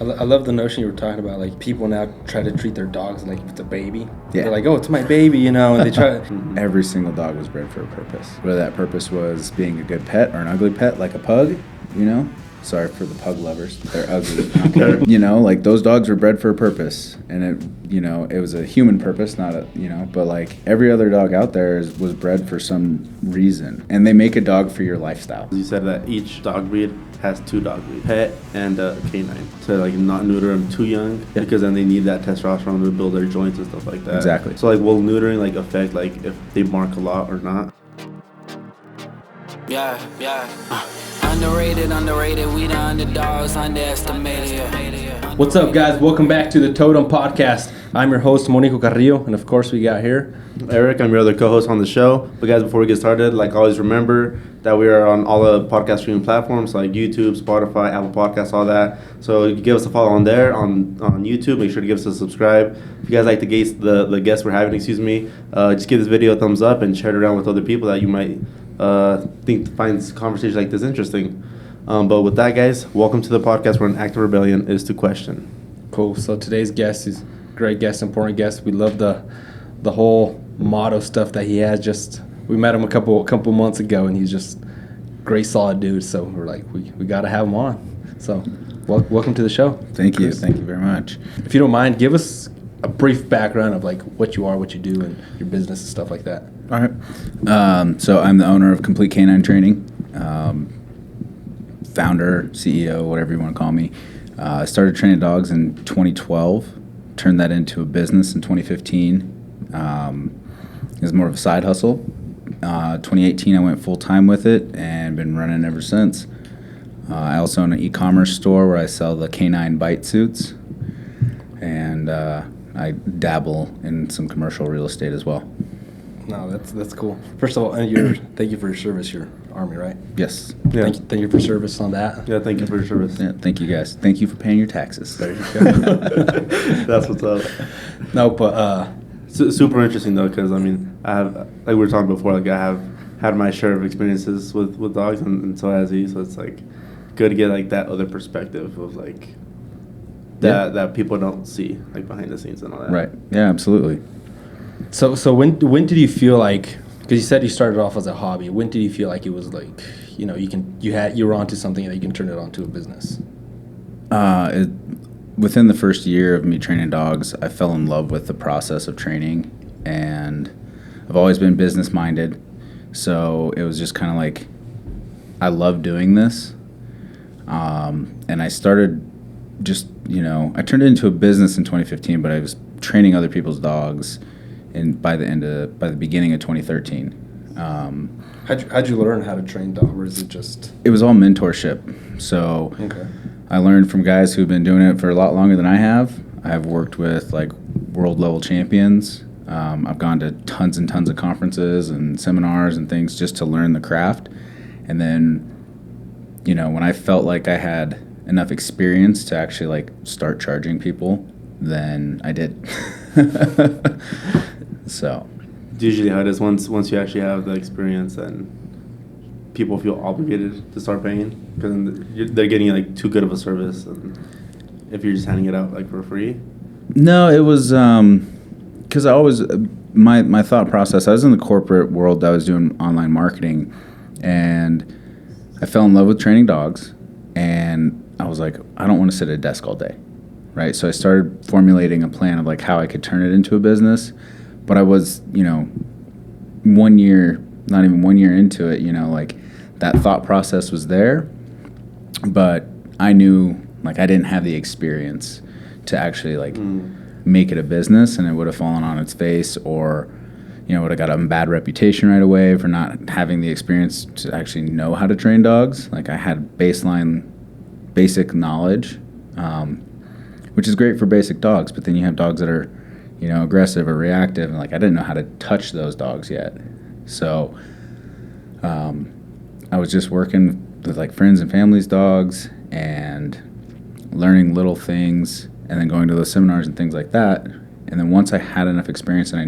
I love the notion you were talking about, like people now try to treat their dogs like it's a baby. Yeah. They're like, oh, it's my baby, and they try Every single dog was bred for a purpose. Whether that purpose was being a good pet or an ugly pet, like a pug, Sorry for the pug lovers. They're ugly. Like those dogs were bred for a purpose. And it was a human purpose, not but like every other dog out there was bred for some reason. And they make a dog for your lifestyle. You said that each dog breed has two dog breeds, pet and a canine, to like not neuter them too young, because then they need that testosterone to build their joints and stuff like that. Exactly. So like, will neutering like affect like if they bark a lot or not? Yeah. Underrated, we the underdogs, underestimated. What's up, guys? Welcome back to the Totem Podcast. I'm your host, Monico Carrillo, and of course we got here Eric. I'm your other co-host on the show. But guys, before we get started, like always, remember that we are on all the podcast streaming platforms like YouTube, Spotify, Apple Podcasts, all that. So you give us a follow on there on YouTube. Make sure to give us a subscribe. If you guys like the guests we're having, just give this video a thumbs up and share it around with other people that you might finds conversations like this interesting. But with that, guys, welcome to the podcast where an act of rebellion is to question. Cool. So today's guest is a great guest, important guest. We love the whole motto stuff that he has. We met him a couple months ago, and he's just great, solid dude. So we're like, we got to have him on. So welcome to the show. Thank you very much. If you don't mind, give us a brief background of like what you are, what you do, and your business and stuff like that. All right. So I'm the owner of Complete Canine Training, founder, CEO, whatever you want to call me. I started training dogs in 2012, turned that into a business in 2015. It was more of a side hustle. 2018, I went full-time with it and been running ever since. I also own an e-commerce store where I sell the canine bite suits, and I dabble in some commercial real estate as well. No, that's cool. First of all, thank you for your service. You're Army, right? Yes. Yeah. Thank you for service on that. Yeah, thank you for your service. Yeah, thank you guys. Thank you for paying your taxes. There you go. That's what's up. No, but Super interesting though, because I mean, I have, like we were talking before, like I have had my share of experiences with dogs, and so has he. So it's like good to get like that other perspective of like that people don't see, like behind the scenes and all that. Right. Yeah, absolutely. So when did you feel like, because you said you started off as a hobby, when did you feel like it was like, you were onto something that you can turn it onto a business? Within the first year of me training dogs, I fell in love with the process of training, and I've always been business minded. So it was just kind of like, I love doing this. And I started I turned it into a business in 2015, but I was training other people's dogs by the beginning of 2013. How'd you learn how to train dogs, or is it just? It was all mentorship. So Okay. I learned from guys who've been doing it for a lot longer than I have. I've worked with like world level champions. I've gone to tons and tons of conferences and seminars and things just to learn the craft. And then, when I felt like I had enough experience to actually like start charging people, then I did. So It's usually how it is once you actually have the experience, and people feel obligated to start paying because they're getting like too good of a service, and if you're just handing it out like for free. No, it was because I always my thought process. I was in the corporate world. I was doing online marketing, and I fell in love with training dogs, and I was like, I don't want to sit at a desk all day, right? So I started formulating a plan of like how I could turn it into a business. But I was, not even 1 year into it, like that thought process was there. But I knew like I didn't have the experience to actually like make it a business, and it would have fallen on its face, or, would have got a bad reputation right away for not having the experience to actually know how to train dogs. Like I had basic knowledge, which is great for basic dogs, but then you have dogs that are aggressive or reactive, and like I didn't know how to touch those dogs yet. So I was just working with like friends and family's dogs and learning little things, and then going to those seminars and things like that. And then once I had enough experience and I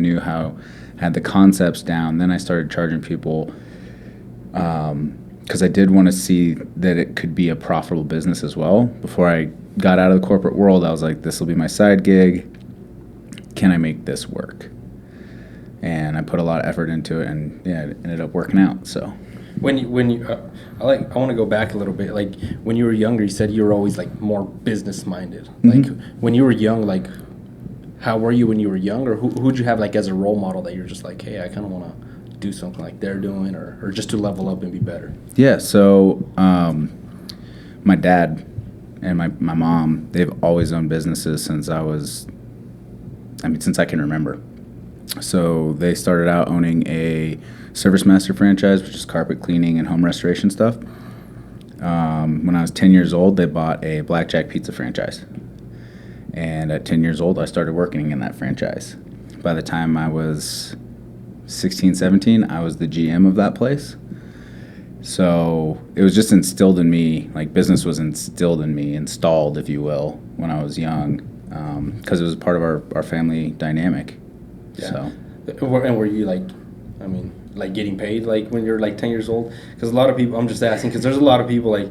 had the concepts down, then I started charging people, because I did want to see that it could be a profitable business as well before I got out of the corporate world, I was like, this will be my side gig. Can I make this work? And I put a lot of effort into it, and yeah, it ended up working out. So when you I want to go back a little bit. Like when you were younger, you said you were always like more business minded. Like when you were young, like how were you when you were young, or who'd you have like as a role model that you're just like, hey, I kind of want to do something like they're doing, or just to level up and be better? Yeah, so my dad and my mom, they've always owned businesses since I can remember. So they started out owning a Service Master franchise, which is carpet cleaning and home restoration stuff. When I was 10 years old, they bought a Blackjack Pizza franchise. And at 10 years old, I started working in that franchise. By the time I was 16, 17, I was the GM of that place. So it was just instilled in me, like business was instilled in me, installed, if you will, when I was young, because it was part of our family dynamic. Yeah. So. And were you like, I mean, like getting paid like when you're like 10 years old? Because a lot of people, I'm just asking, because there's a lot of people like,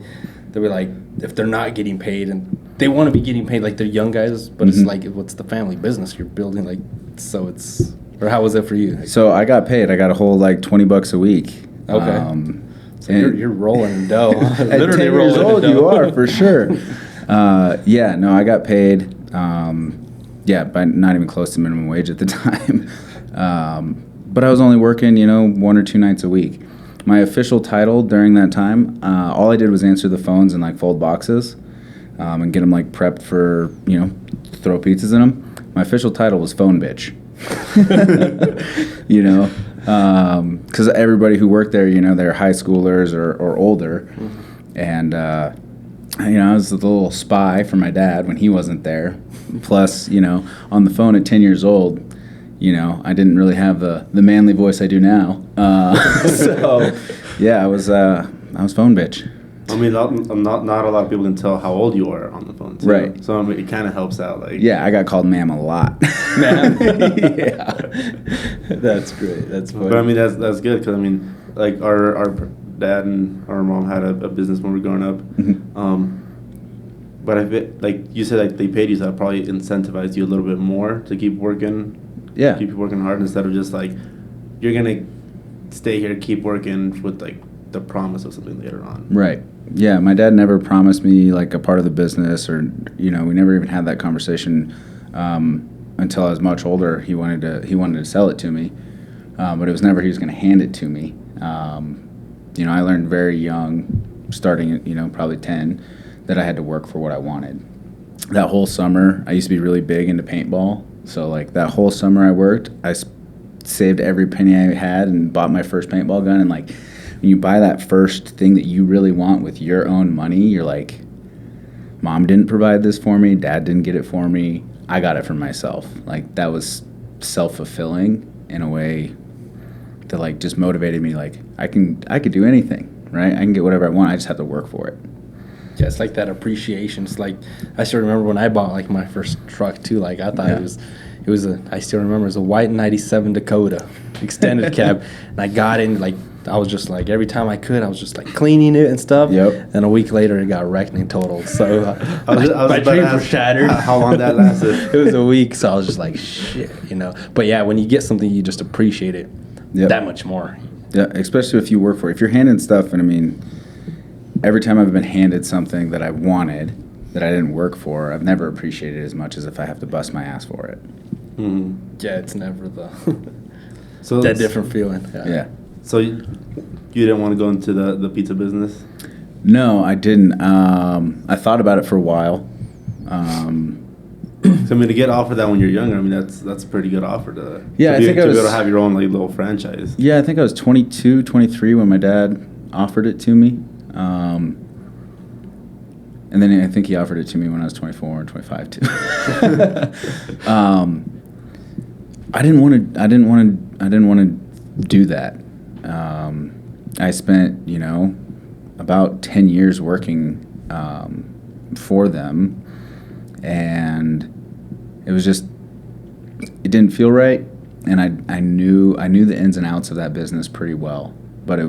they'll be like, if they're not getting paid and they want to be getting paid, like they're young guys, but it's like, what's the family business you're building? Like, so it's, or how was it for you? So I got paid. I got a whole like $20 a week. Okay. So you're rolling in dough. At 10 years old, you are for sure. Yeah, no, I got paid. But not even close to minimum wage at the time. But I was only working, 1 or 2 nights a week. My official title during that time, all I did was answer the phones and like fold boxes, and get them like prepped for, throw pizzas in them. My official title was phone bitch. Because everybody who worked there, they're high schoolers or older. And, I was the little spy for my dad when he wasn't there. Plus, on the phone at 10 years old, I didn't really have the manly voice I do now. So, yeah, I was phone bitch. I mean, not a lot of people can tell how old you are on the phone, too. Right. So, I mean, it kind of helps out. Like, yeah, I got called ma'am a lot. Ma'am? Yeah. That's great. That's funny. But, I mean, that's good because, I mean, like, our dad and our mom had a business when we were growing up. But if it, like you said, like they paid you, so that probably incentivized you a little bit more to keep working. Yeah. Keep working hard instead of just like, you're going to stay here, keep working with like the promise of something later on. Right. Yeah, my dad never promised me like a part of the business, or we never even had that conversation until I was much older. He wanted to sell it to me, but it was never he was going to hand it to me. I learned very young, starting at probably 10, that I had to work for what I wanted. That whole summer, I used to be really big into paintball. So like that whole summer I worked, I saved every penny I had and bought my first paintball gun. And like when you buy that first thing that you really want with your own money, you're like, Mom didn't provide this for me, Dad didn't get it for me, I got it for myself. Like that was self-fulfilling in a way that like just motivated me. Like I could do anything, right? I can get whatever I want. I just have to work for it. Yeah, it's like that appreciation. It's like, I still remember when I bought like my first truck too. Like I thought I still remember it was a white 97 Dakota extended cab. And I got in, like, I was just like, every time I could, I was just like cleaning it and stuff. Yep. And a week later it got wrecked and totaled. So my dreams were shattered. How long that lasted? It was a week. So I was just like, shit, But yeah, when you get something, you just appreciate it that much more. Yeah, especially if you work for it. If you're handing stuff, and I mean, every time I've been handed something that I wanted that I didn't work for, I've never appreciated it as much as if I have to bust my ass for it. Yeah, it's never So that different feeling. Yeah. So you didn't want to go into the pizza business? No, I didn't. I thought about it for a while. So I mean, to get offered that when you're younger, I mean that's a pretty good offer to be able to have your own like little franchise. Yeah, I think I was 22, 23 when my dad offered it to me. And then I think he offered it to me when I was 24 and 25 too. I didn't want to do that. I spent, about 10 years working for them, and it was just, it didn't feel right. And I knew the ins and outs of that business pretty well, but it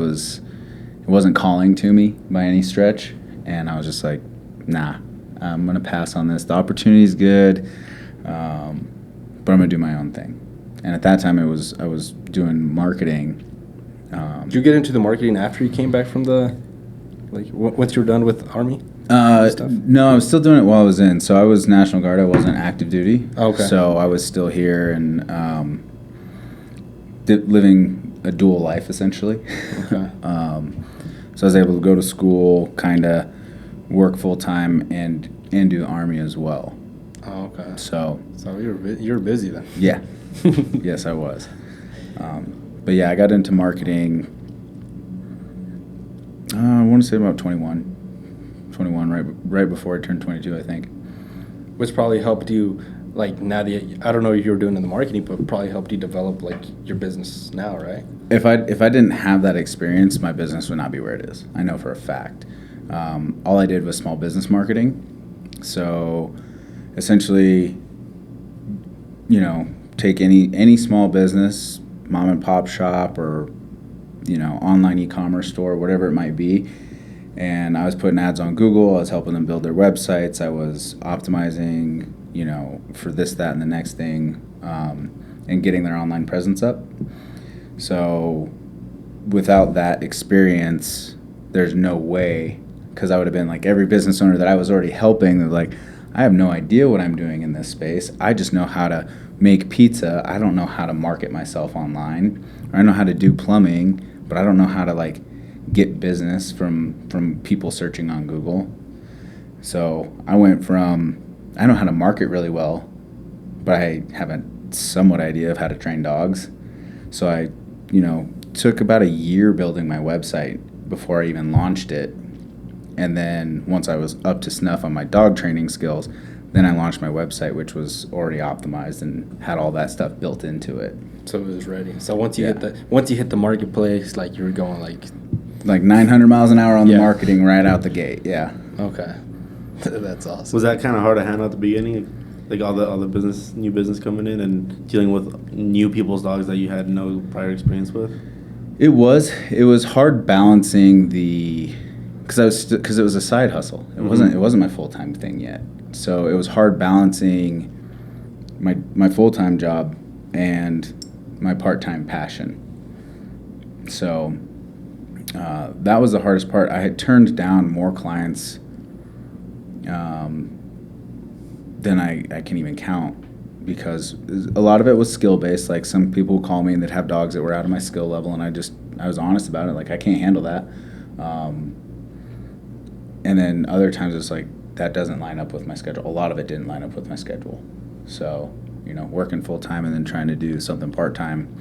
wasn't calling to me by any stretch. And I was just like, nah, I'm going to pass on this. The opportunity's good, but I'm going to do my own thing. And at that time, I was doing marketing. Did you get into the marketing after you came back from once you were done with Army? No, I was still doing it while I was in. So I was National Guard. I wasn't active duty. Okay. So I was still here and living a dual life, essentially. Okay. So I was able to go to school, kind of work full-time, and do the Army as well. Oh, okay. So you were busy then. Yeah. Yes, I was. But yeah, I got into marketing, I want to say about 21, right before I turned 22, I think. Which probably helped you, now that I don't know if you were doing in the marketing, but probably helped you develop, your business now, right? If I didn't have that experience, my business would not be where it is. I know for a fact. All I did was small business marketing. So essentially, take any small business, mom and pop shop, or online e-commerce store, whatever it might be, and I was putting ads on Google. I was helping them build their websites. I was optimizing for this, that, and the next thing, and getting their online presence up. So without that experience, there's no way, because I would have been like every business owner that I was already helping. They're like, I have no idea what I'm doing in this space. I just know how to make pizza. I don't know how to market myself online. Or I know how to do plumbing, but I don't know how to get business from people searching on Google. So I went from, I know how to market really well, but I have a somewhat idea of how to train dogs. So I, took about a year building my website before I even launched it. And then once I was up to snuff on my dog training skills, then I launched my website, which was already optimized and had all that stuff built into it. So it was ready. So once you hit the marketplace, you were going like 900 miles an hour on the marketing right out the gate. Yeah. Okay. That's awesome. Was that kind of hard to handle at the beginning? All the new business coming in and dealing with new people's dogs that you had no prior experience with? It was hard balancing because it was a side hustle. It wasn't my full-time thing yet. So it was hard balancing my full-time job and my part-time passion. So that was the hardest part. I had turned down more clients than I can even count, because a lot of it was skill-based. Some people would call me and they'd have dogs that were out of my skill level, and I was honest about it. I can't handle that. And then other times it's that doesn't line up with my schedule. A lot of it didn't line up with my schedule. So, working full-time and then trying to do something part-time,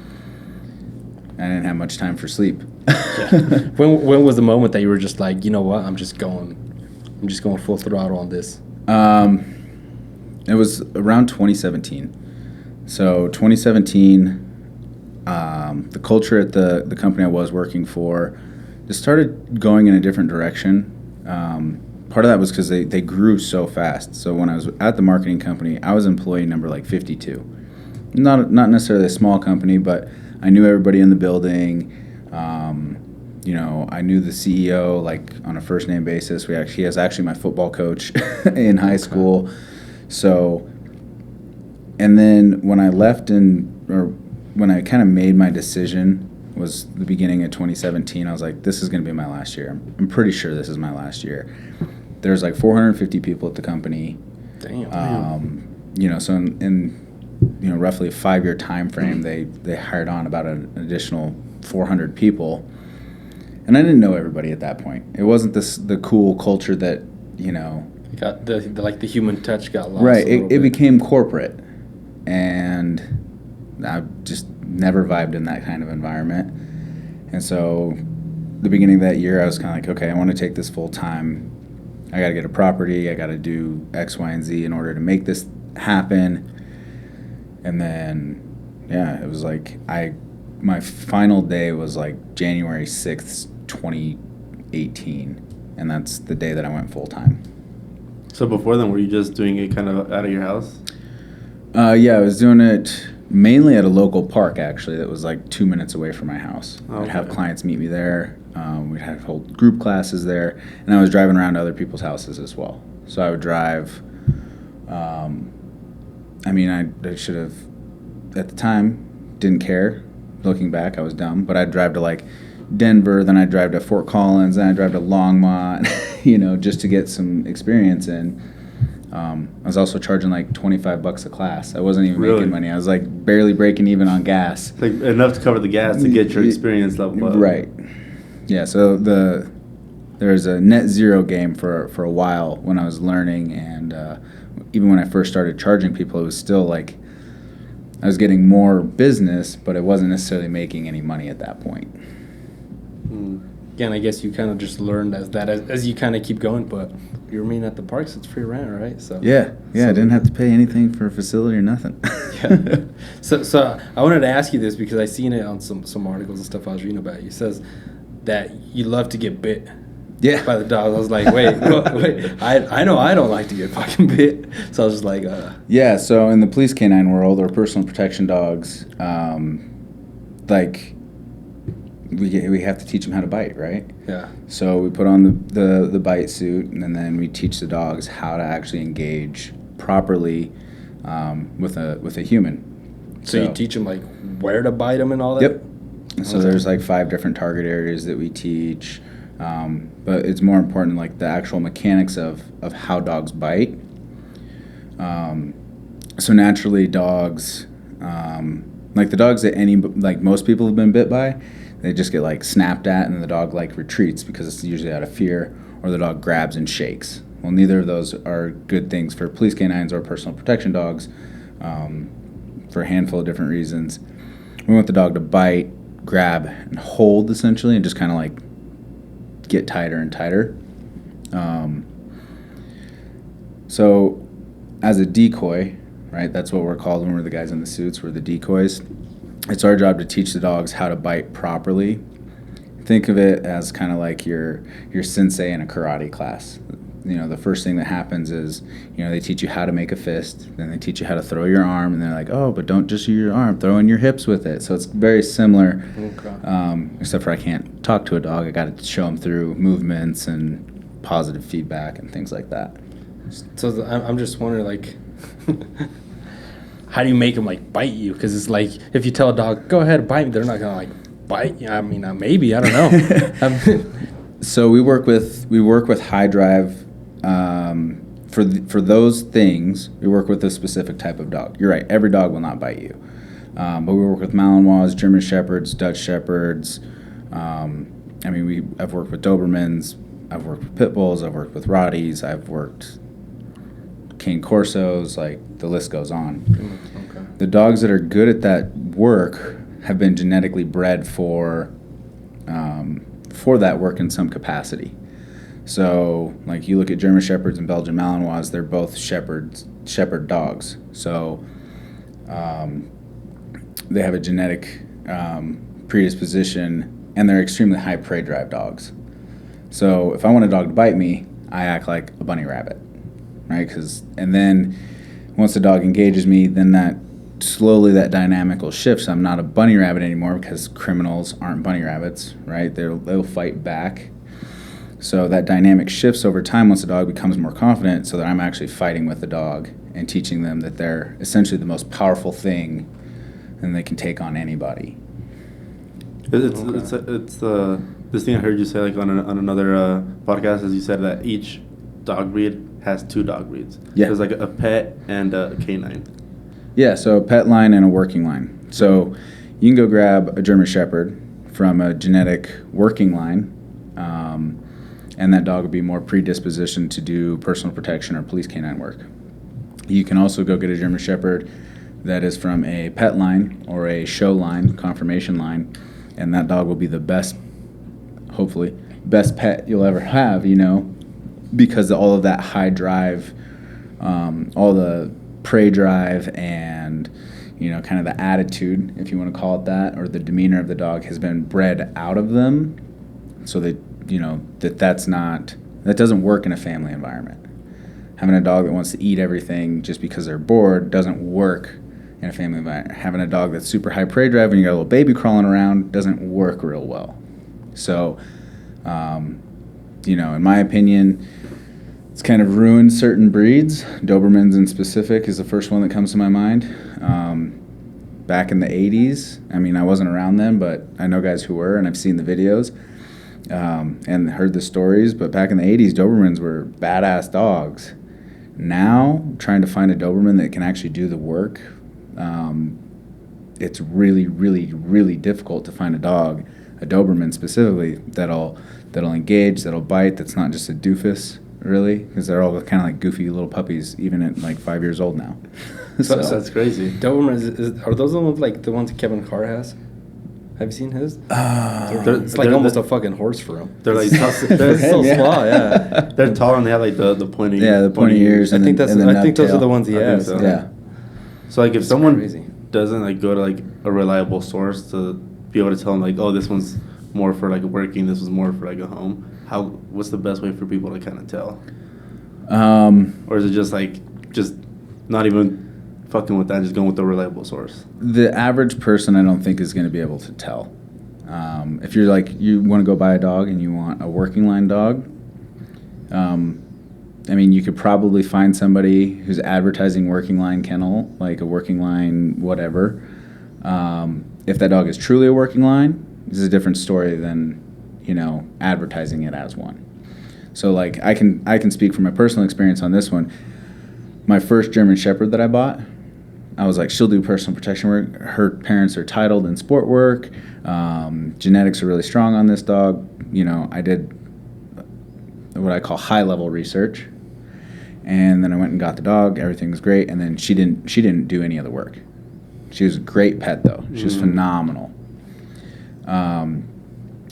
I didn't have much time for sleep. Yeah. When was the moment that you were just you know what, I'm just going full throttle on this? It was around 2017. So 2017, the culture at the company I was working for just started going in a different direction. Part of that was because they grew so fast. So when I was at the marketing company, I was employee number 52. Not necessarily a small company, but I knew everybody in the building. I knew the CEO on a first name basis. He was actually my football coach in high school. So, and then when I left when I kind of made my decision, was the beginning of 2017. I was like, this is going to be my last year. I'm pretty sure this is my last year. There's 450 people at the company. Damn. So in roughly a 5-year time frame, they hired on about an additional 400 people. And I didn't know everybody at that point. It wasn't the cool culture that, Got the human touch got lost. Right. It became corporate. And I just never vibed in that kind of environment. And so the beginning of that year, I was kind of okay, I want to take this full time. I got to get a property. I got to do X, Y, and Z in order to make this happen. And then, it was my final day was January 6th, 2018. And that's the day that I went full time. So before then, were you just doing it kind of out of your house? Yeah, I was doing it mainly at a local park, actually, that was 2 minutes away from my house. Okay. I'd have clients meet me there. We'd have whole group classes there. And I was driving around to other people's houses as well. So I would drive. I mean, I should have, at the time, didn't care. Looking back, I was dumb. But I'd drive to like Denver, then I'd drive to Fort Collins, then I'd drive to Longmont, you know, just to get some experience in. I was also charging like $25 a class. I wasn't even making money. I was like barely breaking even on gas. Like enough to cover the gas to get your experience level up. Right. Yeah. So there's a net zero game for a while when I was learning, and even when I first started charging people, it was still like I was getting more business, but it wasn't necessarily making any money at that point. Again, I guess you kind of just learned as you kind of keep going, but you're meeting at the parks, it's free rent, right? So yeah, I didn't have to pay anything for a facility or nothing. Yeah. So I wanted to ask you this because I seen it on some articles and stuff I was reading about. You says that you love to get bit. Yeah. By the dogs. I was like, wait. I know I don't like to get fucking bit. So I was just like, Yeah. So in the police canine world or personal protection dogs, like. We have to teach them how to bite, right? Yeah. So we put on the bite suit, and then we teach the dogs how to actually engage properly with a human. So you teach them like where to bite them and all that? Yep. So there's like 5 different target areas that we teach, but it's more important like the actual mechanics of how dogs bite. So naturally dogs, like the dogs that most people have been bit by, they just get like snapped at, and the dog like retreats because it's usually out of fear, or the dog grabs and shakes. Well, neither of those are good things for police canines or personal protection dogs, for a handful of different reasons. We want the dog to bite, grab, and hold essentially, and just kind of like get tighter and tighter. So as a decoy, right, that's what we're called when we're the guys in the suits, we're the decoys. It's our job to teach the dogs how to bite properly. Think of it as kind of like your sensei in a karate class. You know, the first thing that happens is, you know, they teach you how to make a fist, then they teach you how to throw your arm, and they're like, oh, but don't just use your arm, throw in your hips with it. So it's very similar, except for I can't talk to a dog. I got to show them through movements and positive feedback and things like that. So I'm just wondering, like, how do you make them like bite you? Because it's like if you tell a dog, go ahead, bite me, they're not gonna like bite you. I mean, maybe, I don't know. So we work with high drive. For those things, we work with a specific type of dog. You're right, every dog will not bite you, but we work with Malinois, German Shepherds, Dutch Shepherds. I've worked with Dobermans, I've worked with Pit Bulls, I've worked with Rotties, I've worked Cane Corsos, like the list goes on. Okay. The dogs that are good at that work have been genetically bred for that work in some capacity. So, like you look at German Shepherds and Belgian Malinois, they're both shepherd dogs. So, they have a genetic predisposition, and they're extremely high prey drive dogs. So, if I want a dog to bite me, I act like a bunny rabbit, right? And then once the dog engages me, then that dynamic will shift. So I'm not a bunny rabbit anymore because criminals aren't bunny rabbits, right? They'll fight back. So that dynamic shifts over time once the dog becomes more confident, so that I'm actually fighting with the dog and teaching them that they're essentially the most powerful thing and they can take on anybody. It's this thing I heard you say like on another podcast, is you said that each dog breed has 2 dog breeds. Yeah. There's like a pet and a canine. Yeah, so a pet line and a working line. So you can go grab a German Shepherd from a genetic working line, and that dog would be more predispositioned to do personal protection or police canine work. You can also go get a German Shepherd that is from a pet line or a show line, conformation line, and that dog will be the best, hopefully, best pet you'll ever have, you know, because all of that high drive, all the prey drive and, you know, kind of the attitude, if you want to call it that, or the demeanor of the dog has been bred out of them, so that, you know, that doesn't work in a family environment. Having a dog that wants to eat everything just because they're bored doesn't work in a family environment. Having a dog that's super high prey drive and you got a little baby crawling around doesn't work real well. So, you know, in my opinion, it's kind of ruined certain breeds. Dobermans in specific is the first one that comes to my mind. Back in the 80s, I mean, I wasn't around then, but I know guys who were, and I've seen the videos and heard the stories. But back in the 80s, Dobermans were badass dogs. Now, trying to find a Doberman that can actually do the work, it's really, really, really difficult to find a dog, a Doberman specifically, that'll engage, that'll bite, that's not just a doofus, really, because they're all kind of like goofy little puppies, even at like 5 years old now. So That's crazy. Doberman, are those the ones like the ones Kevin Carr has? Have you seen his? It's like they're- almost a fucking horse for him. They're like They're so Yeah. small, yeah. they're tall and they have like the pointy. Yeah, the pointy ears. I and think the- that's. and the I think those are nub the tail. ones he I think has. so. Yeah. So like if someone crazy. doesn't like go to like a reliable source to be able to tell them like, oh, this one's more for like working, this was more for like a home. What's the best way for people to kind of tell? Or is it just not even fucking with that, just going with the reliable source? The average person, I don't think, is going to be able to tell. If you're like, you want to go buy a dog and you want a working line dog, I mean, you could probably find somebody who's advertising working line kennel, like a working line whatever. If that dog is truly a working line, this is a different story than, advertising it as one. So like I can speak from my personal experience on this one. My first German Shepherd that I bought, I was like, she'll do personal protection work. Her parents are titled in sport work. Genetics are really strong on this dog. I did what I call high-level research, and then I went and got the dog. Everything was great, and then she didn't do any of the work. She was a great pet, though. She was phenomenal.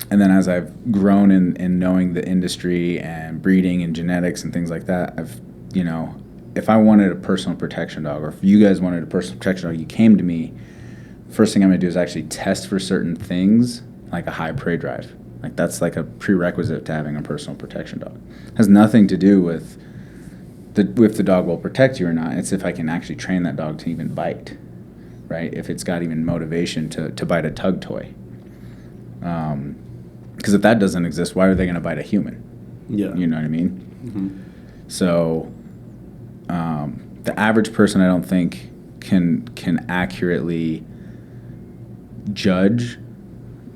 And then as I've grown in knowing the industry and breeding and genetics and things like that, if I wanted a personal protection dog, or if you guys wanted a personal protection dog, you came to me, the first thing I'm going to do is actually test for certain things, like a high prey drive. Like that's like a prerequisite to having a personal protection dog. It has nothing to do with if the dog will protect you or not. It's if I can actually train that dog to even bite, right? If it's got even motivation to bite a tug toy. Because if that doesn't exist, why are they going to bite a human? Yeah. You know what I mean? Mm-hmm. So the average person, I don't think, can accurately judge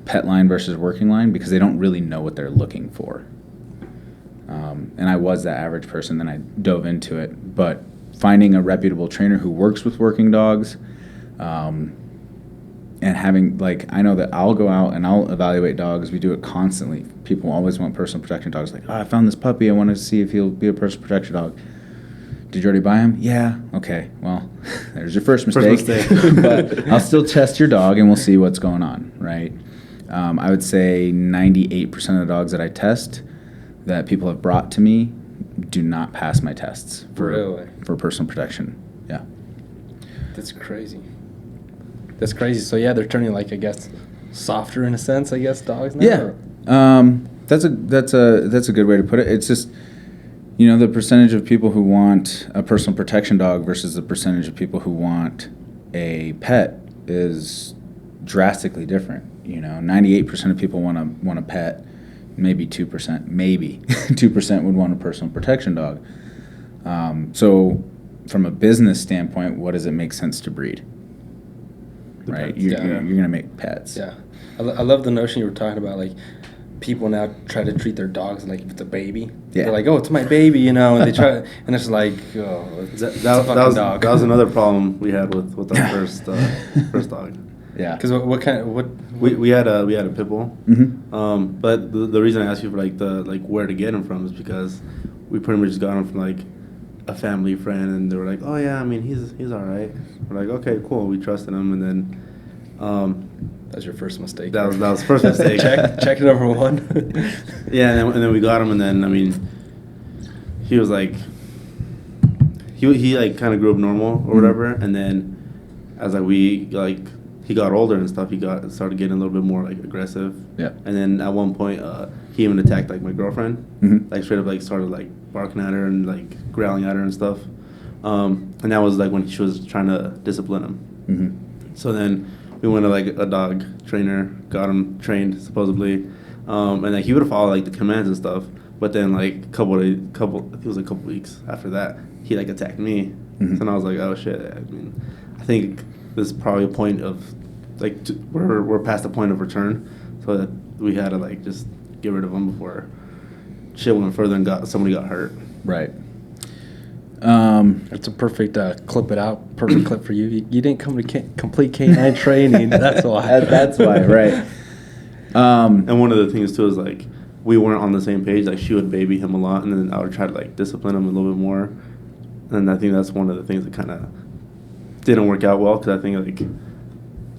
pet line versus working line because they don't really know what they're looking for. And I was that average person, then I dove into it. But finding a reputable trainer who works with working dogs, and having, I know that I'll go out and I'll evaluate dogs. We do it constantly. People always want personal protection dogs. Like, I found this puppy. I want to see if he'll be a personal protection dog. Did you already buy him? Yeah. Okay. Well, there's your first mistake. But I'll still test your dog and we'll see what's going on, right? I would say 98% of the dogs that I test that people have brought to me do not pass my tests for personal protection. Yeah. That's crazy. That's crazy. So yeah, they're turning I guess softer in a sense. I guess dogs now. Yeah. That's a good way to put it. It's just the percentage of people who want a personal protection dog versus the percentage of people who want a pet is drastically different. 98% of people want a pet. Maybe 2%. Maybe 2% would want a personal protection dog. So from a business standpoint, what does it make sense to breed? Right, you're gonna make pets. Yeah, I love the notion you were talking about. People now try to treat their dogs like if it's a baby. Yeah. They're like, oh, it's my baby, and they try, and it's like, oh, it's a fucking dog. That was another problem we had with our first dog. Yeah. Because what? We had a pit bull. Mm-hmm. But the reason I asked you for where to get him from is because we pretty much just got him from a family friend, and they were like, oh yeah, I mean he's all right. We're like, okay, cool. We trusted him, and then That was your first mistake. that was first mistake. Check number one. Yeah, and then we got him, and then he was he kind of grew up normal or whatever, and then as he got older and stuff, started getting a little bit more aggressive. Yeah. And then at one point, he even attacked my girlfriend. Mm-hmm. Straight up started barking at her and growling at her and stuff. And that was when she was trying to discipline him. Mm-hmm. So then we went to a dog trainer, got him trained supposedly, and he would follow the commands and stuff. But then like I think it was a couple weeks after that, he like attacked me. Mhm. So then I was like, oh shit. I mean, I think this is probably a point of like we're past the point of return, so that we had to like just get rid of him before shit went further and somebody got hurt. Right. It's a perfect clip it out. Perfect clip for you. You didn't come to Complete Canine Training. That's why. That's why, right. And one of the things too is like we weren't on the same page. Like she would baby him a lot, and then I would try to like discipline him a little bit more. And I think that's one of the things that kind of didn't work out well, because I think like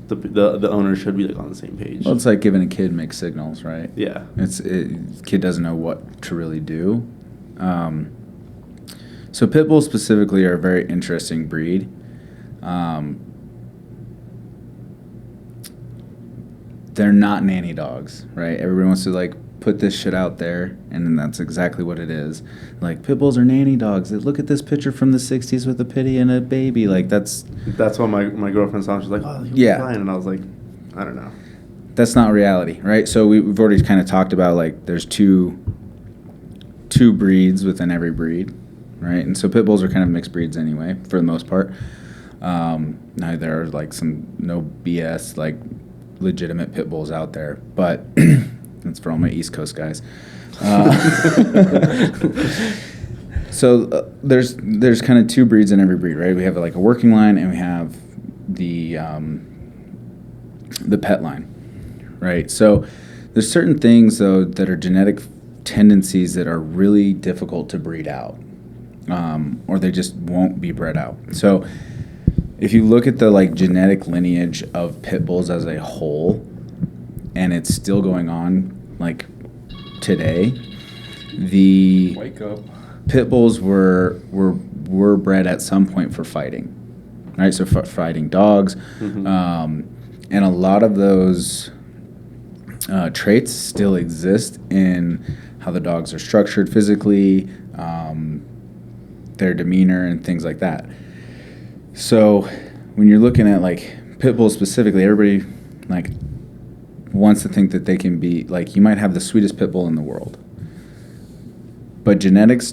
the owner should be like on the same page. Well, it's like giving a kid mixed signals, right? Yeah. Kid doesn't know what to really do. So pit bulls specifically are a very interesting breed. They're not nanny dogs, right? Everybody wants to like put this shit out there, and then that's exactly what it is. Like, pit bulls are nanny dogs. Look at this picture from the 60s with a pitty and a baby. Like, that's what my girlfriend saw. She's like, oh, he was fine. And I was like, I don't know. That's not reality, right? So we've already kind of talked about, like, there's two breeds within every breed, right? And so pit bulls are kind of mixed breeds anyway, for the most part. Now there are like some no BS, like legitimate pit bulls out there, but that's for all my East Coast guys. So there's kind of two breeds in every breed, right? We have like a working line, and we have the pet line, right? So there's certain things though that are genetic tendencies that are really difficult to breed out, or they just won't be bred out. So if you look at the like genetic lineage of pit bulls as a whole, and it's still going on like today, the Wake up. pit bulls were bred at some point for fighting, right? So fighting dogs, Mm-hmm. And a lot of those traits still exist in how the dogs are structured physically, their demeanor, and things like that. So when you're looking at like pit bulls specifically, everybody like wants to think that they can be like, you might have the sweetest pit bull in the world, but genetics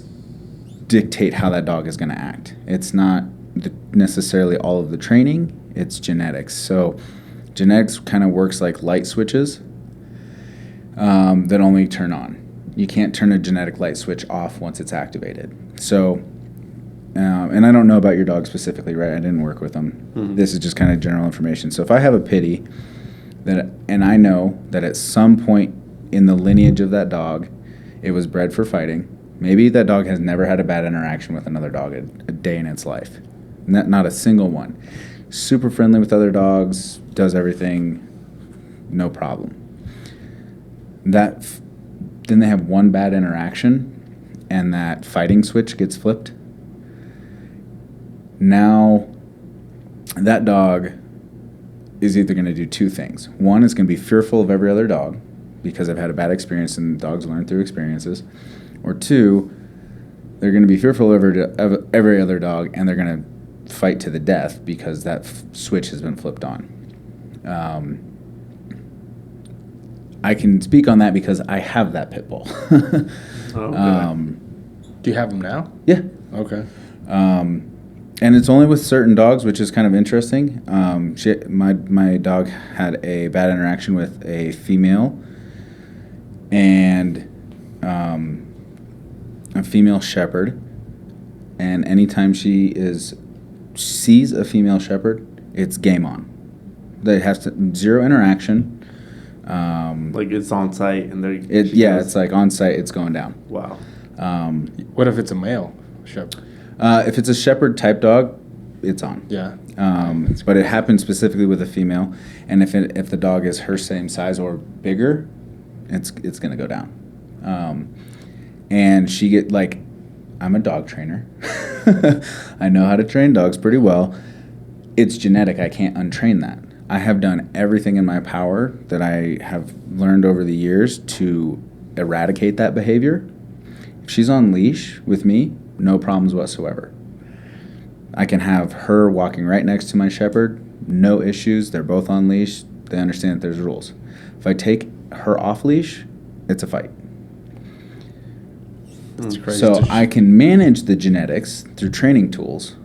dictate how that dog is going to act. It's not necessarily all of the training, it's genetics. So genetics kind of works like light switches that only turn on. You can't turn a genetic light switch off once it's activated. So and I don't know about your dog specifically, right? I didn't work with them. Mm-hmm. This is just kind of general information. So if I have a pitty and I know that at some point in the lineage of that dog, it was bred for fighting. Maybe that dog has never had a bad interaction with another dog a day in its life. Not a single one. Super friendly with other dogs, does everything, no problem. Then they have one bad interaction, and that fighting switch gets flipped. Now, that dog is either going to do two things. One is going to be fearful of every other dog because they've had a bad experience, and dogs learn through experiences. Or two, they're going to be fearful of every other dog, and they're going to fight to the death because that switch has been flipped on. I can speak on that because I have that pit bull. Okay. Do you have them now? Yeah. Okay. And it's only with certain dogs, which is kind of interesting. My dog had a bad interaction with a female, and a female shepherd. And anytime she sees a female shepherd, it's game on. It has zero interaction. Like it's on site, and it's like on site. It's going down. Wow. What if it's a male shepherd? If it's a shepherd type dog, it's on. Yeah. But it happens specifically with a female, and if the dog is her same size or bigger, it's gonna go down. And she I'm a dog trainer. I know how to train dogs pretty well. It's genetic. I can't untrain that. I have done everything in my power that I have learned over the years to eradicate that behavior. If she's on leash with me, no problems whatsoever. I can have her walking right next to my shepherd, no issues. They're both on leash. They understand that there's rules. If I take her off leash, it's a fight. That's crazy. So I can manage the genetics through training tools.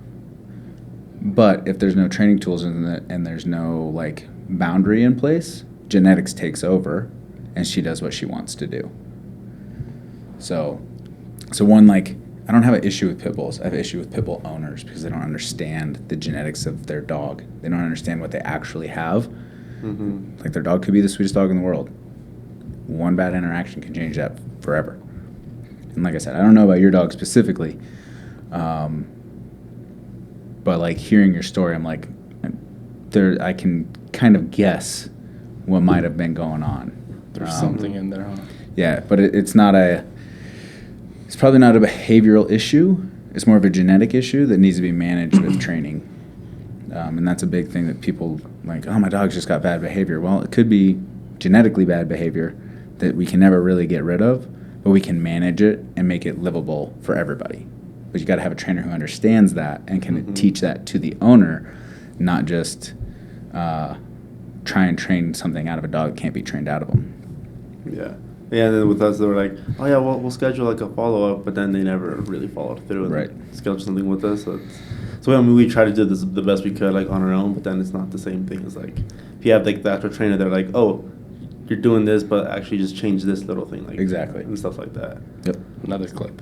But if there's no training tools and there's no like boundary in place, genetics takes over, and she does what she wants to do. So one, like, I don't have an issue with pit bulls. I have an issue with pit bull owners because they don't understand the genetics of their dog. They don't understand what they actually have. Mm-hmm. Like, their dog could be the sweetest dog in the world. One bad interaction can change that forever. And like I said, I don't know about your dog specifically, but like hearing your story, I'm like, I can kind of guess what might have been going on. There's something in there, huh? Yeah, but it's probably not a behavioral issue. It's more of a genetic issue that needs to be managed with training. And that's a big thing that people like, oh, my dog's just got bad behavior. Well, it could be genetically bad behavior that we can never really get rid of, but we can manage it and make it livable for everybody. But you got to have a trainer who understands that and can teach that to the owner, not just try and train something out of a dog that can't be trained out of them. Yeah. Yeah, and then with us, they were like, oh, yeah, well, we'll schedule, like, a follow-up, but then they never really followed through and scheduled something with us. So I mean, we try to do this the best we could, like, on our own, but then it's not the same thing as, like, if you have, like, the actual trainer, they're like, oh, you're doing this, but actually just change this little thing. Like, exactly. And stuff like that. Yep. Another clip.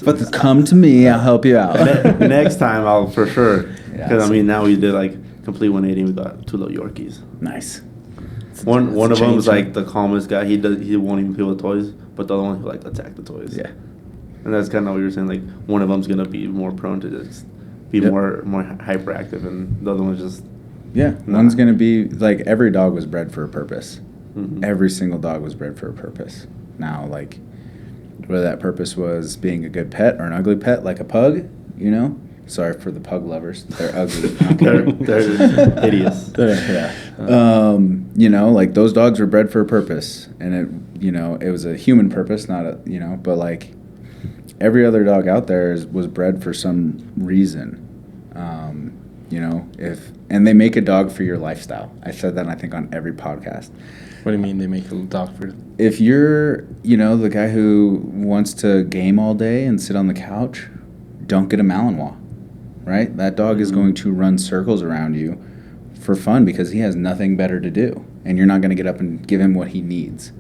But come to me, I'll help you out. Next time, I'll for sure. Because, Yeah, I mean, now we did, like, complete 180, we got 2 little Yorkies. Nice. One of them is change, like the calmest guy. He won't even play with toys, but the other one he'll like attack the toys. Yeah. And that's kind of what you were saying. Like one of them's gonna be more prone to just be more hyperactive, and the other one's just One's gonna be like, every dog was bred for a purpose. Mm-hmm. Every single dog was bred for a purpose. Now, like, whether that purpose was being a good pet or an ugly pet, like a pug, you know. Sorry for the pug lovers. They're ugly. they're hideous. You know, like, those dogs were bred for a purpose, and it was a human purpose, not a, but like every other dog out there was bred for some reason. And they make a dog for your lifestyle. I said that, I think, on every podcast. What do you mean they make a dog for? If you're, the guy who wants to game all day and sit on the couch, don't get a Malinois, right? That dog is going to run circles around you for fun because he has nothing better to do, and you're not going to get up and give him what he needs.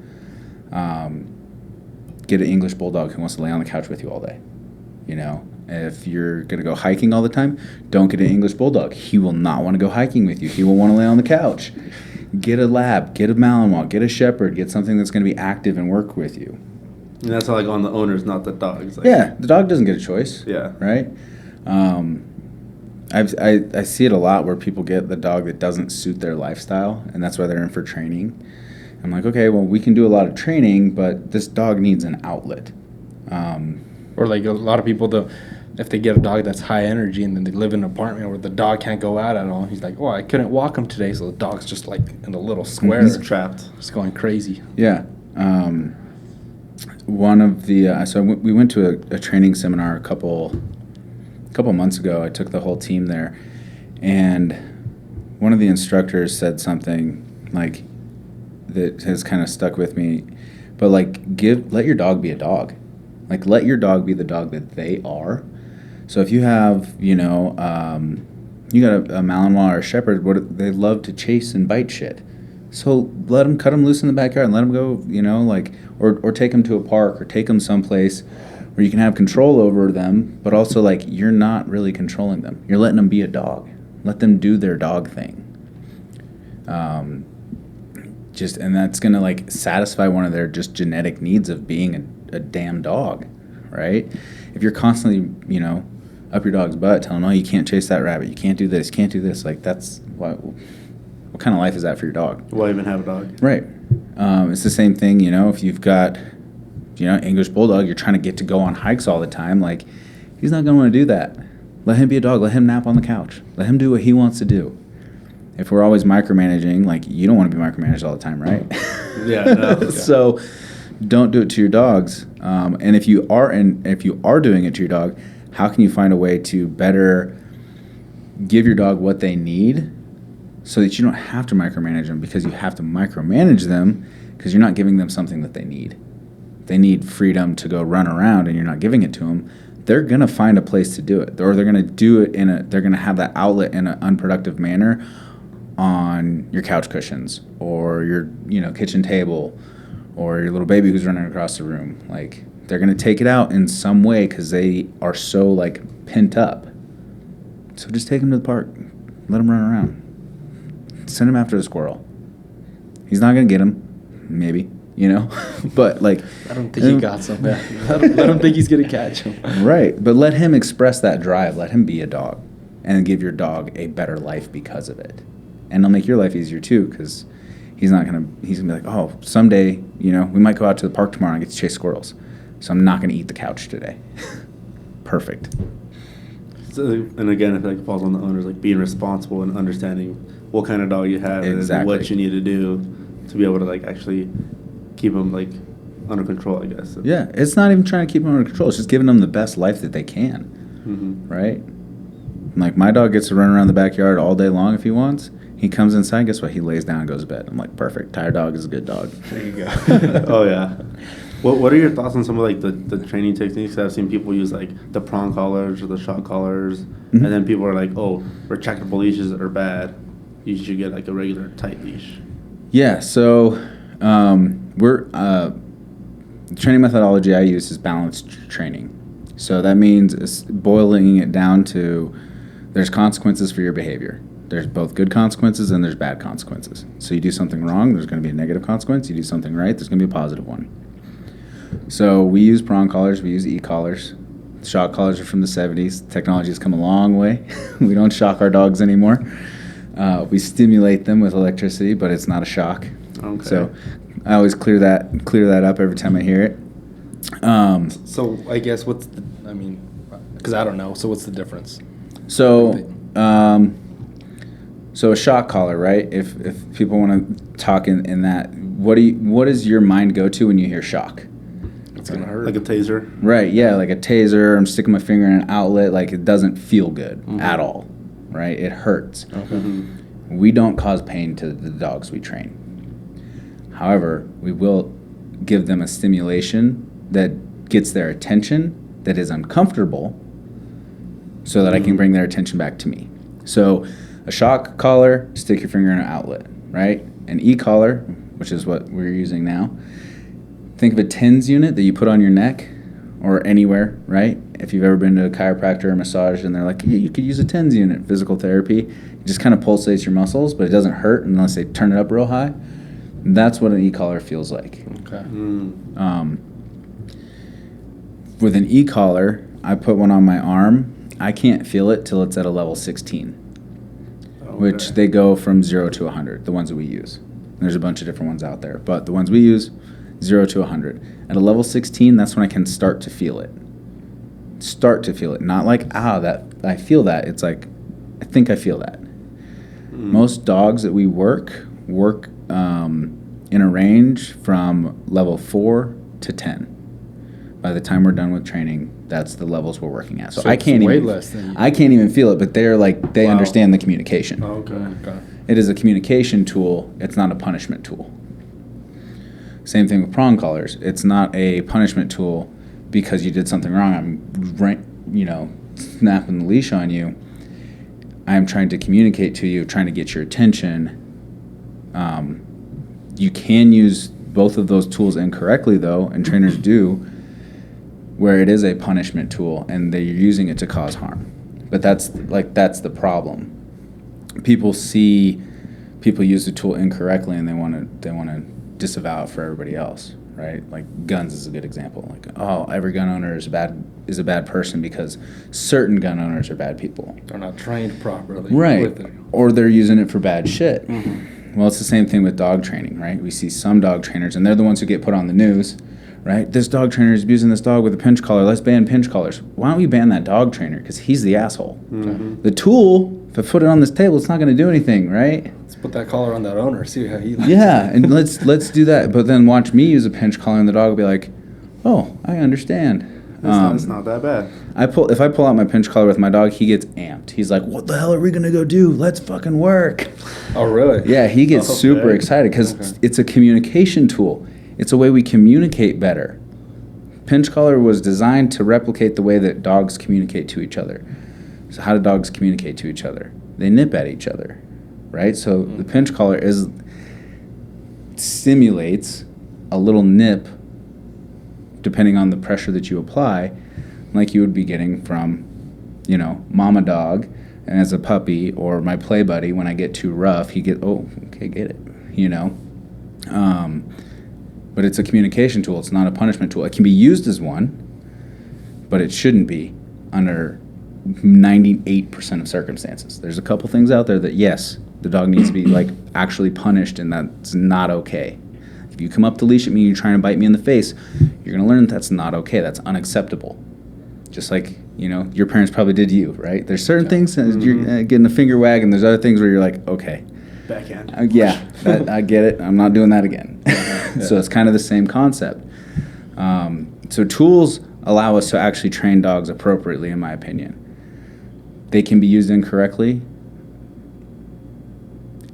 Get an English Bulldog who wants to lay on the couch with you all day. If you're going to go hiking all the time, don't get an English Bulldog. He will not want to go hiking with you. He will want to lay on the couch. Get a Lab, get a Malinois, get a Shepherd, get something that's going to be active and work with you. And that's like on the owners, not the dogs. Like, yeah, the dog doesn't get a choice. Yeah. Right? I see it a lot where people get the dog that doesn't suit their lifestyle, and that's why they're in for training. I'm like, okay, well, we can do a lot of training, but this dog needs an outlet. Or like a lot of people, if they get a dog that's high energy and then they live in an apartment where the dog can't go out at all, he's like, oh, I couldn't walk him today, so the dog's just like in a little square. He's trapped. Just going crazy. Yeah. One of the so we went to a training seminar a couple months ago. I took the whole team there, and one of the instructors said something like that has kind of stuck with me. But like, let your dog be a dog. Like, let your dog be the dog that they are. So if you have, you got a Malinois or a Shepherd, they love to chase and bite shit. So cut them loose in the backyard and let them go, or take them to a park or take them someplace where you can have control over them, but also, like, you're not really controlling them. You're letting them be a dog. Let them do their dog thing. And that's going to, like, satisfy one of their just genetic needs of being a damn dog, right? If you're constantly, up your dog's butt telling them, oh, you can't chase that rabbit, you can't do this, can't do this, like, that's what kind of life is that for your dog? Why even have a dog? Right. It's the same thing, if you've got, English Bulldog, you're trying to get to go on hikes all the time, like, he's not going to want to do that. Let him be a dog. Let him nap on the couch. Let him do what he wants to do. If we're always micromanaging, like, you don't want to be micromanaged all the time, right? Yeah, no. So don't do it to your dogs. And if you are doing it to your dog, how can you find a way to better give your dog what they need so that you don't have to micromanage them, because you have to micromanage them because you're not giving them something that they need. they need freedom to go run around and you're not giving it to them, they're going to find a place to do it. Or they're going to do it they're going to have that outlet in an unproductive manner on your couch cushions or your, kitchen table or your little baby who's running across the room. Like, they're going to take it out in some way because they are so, like, pent up. So just take them to the park. Let them run around. Send him after the squirrel. He's not going to get him. Maybe. But like, I don't think he got some. Yeah. Let him think he's gonna catch him. Right, but let him express that drive. Let him be a dog, and give your dog a better life because of it, and it'll make your life easier too. Because he's gonna be like, oh, someday, we might go out to the park tomorrow and get to chase squirrels, so I'm not gonna eat the couch today. Perfect. So, and again, I feel like it falls on the owners, like being responsible and understanding what kind of dog you have and what you need to do to be able to like actually keep them like under control, I guess. Yeah, it's not even trying to keep them under control. It's just giving them the best life that they can, right? Like, my dog gets to run around the backyard all day long if he wants. He comes inside, guess what? He lays down and goes to bed. I'm like, perfect. Tired dog is a good dog. There you go. Oh, yeah. What are your thoughts on some of like the training techniques? I've seen people use like the prong collars or the shock collars, and then people are like, oh, retractable leashes are bad. You should get like a regular tight leash. Yeah, so the training methodology I use is balanced training. So that means it's boiling it down to there's consequences for your behavior. There's both good consequences and there's bad consequences. So you do something wrong, there's going to be a negative consequence. You do something right, there's going to be a positive one. So we use prong collars, we use e-collars. Shock collars are from the 70s. Technology has come a long way. We don't shock our dogs anymore. We stimulate them with electricity, but it's not a shock. Okay. So I always clear that up every time I hear it. So I guess because I don't know. So what's the difference? So a shock collar, right? If people want to talk in that, what does your mind go to when you hear shock? It's gonna hurt. Like a taser. Right. Yeah, like a taser. I'm sticking my finger in an outlet. Like, it doesn't feel good at all. Right? It hurts. Okay. We don't cause pain to the dogs we train. However, we will give them a stimulation that gets their attention, that is uncomfortable, so that I can bring their attention back to me. So a shock collar, stick your finger in an outlet, right? An e-collar, which is what we're using now. Think of a TENS unit that you put on your neck or anywhere, right? If you've ever been to a chiropractor or massage and they're like, yeah, you could use a TENS unit, physical therapy. It just kind of pulsates your muscles, but it doesn't hurt unless they turn it up real high. That's what an e-collar feels like. Okay. With an e-collar, I put one on my arm. I can't feel it till it's at a level 16, which they go from 0 to 100, the ones that we use. There's a bunch of different ones out there, but the ones we use, 0 to 100. At a level 16, that's when I can start to feel it. Not like, that I feel that. It's like, I think I feel that. Most dogs that we work in a range from level 4 to 10. By the time we're done with training, that's the levels we're working at. So I can't even feel it, but they're like, they understand the communication. Okay. It is a communication tool. It's not a punishment tool. Same thing with prong collars. It's not a punishment tool because you did something wrong. I'm, snapping the leash on you. I'm trying to communicate to you, trying to get your attention. You can use both of those tools incorrectly, though, and trainers do, where it is a punishment tool and they're using it to cause harm. But that's the problem. People use the tool incorrectly and they want to disavow it for everybody else, right? Like guns is a good example. Like, every gun owner is a bad person because certain gun owners are bad people. They're not trained properly. Right. With it. Or they're using it for bad shit. Well, it's the same thing with dog training, right? We see some dog trainers, and they're the ones who get put on the news, right? This dog trainer is abusing this dog with a pinch collar. Let's ban pinch collars. Why don't we ban that dog trainer? Because he's the asshole. The tool, if I put it on this table, it's not going to do anything, right? Let's put that collar on that owner. See how he likes Yeah, and let's do that. But then watch me use a pinch collar, and the dog will be like, "Oh, I understand." It's not that bad. If I pull out my pinch collar with my dog, he gets amped. He's like, "What the hell are we gonna go do? Let's fucking work!" Oh, really? Yeah, he gets super excited because it's a communication tool. It's a way we communicate better. Pinch collar was designed to replicate the way that dogs communicate to each other. So how do dogs communicate to each other? They nip at each other, right? So the pinch collar simulates a little nip depending on the pressure that you apply, like you would be getting from, mama dog, and as a puppy, or my play buddy, when I get too rough, he get it, But it's a communication tool. It's not a punishment tool. It can be used as one, but it shouldn't be under 98% of circumstances. There's a couple things out there that, yes, the dog needs to be actually punished, and that's not okay. If you come up to leash at me and you're trying to bite me in the face, you're going to learn that's not okay. That's unacceptable. Just like, your parents probably did you, right? There's certain things, you're getting a finger wag, and there's other things where you're like, okay. Backhand. I get it. I'm not doing that again. So it's kind of the same concept. So tools allow us to actually train dogs appropriately, in my opinion. They can be used incorrectly,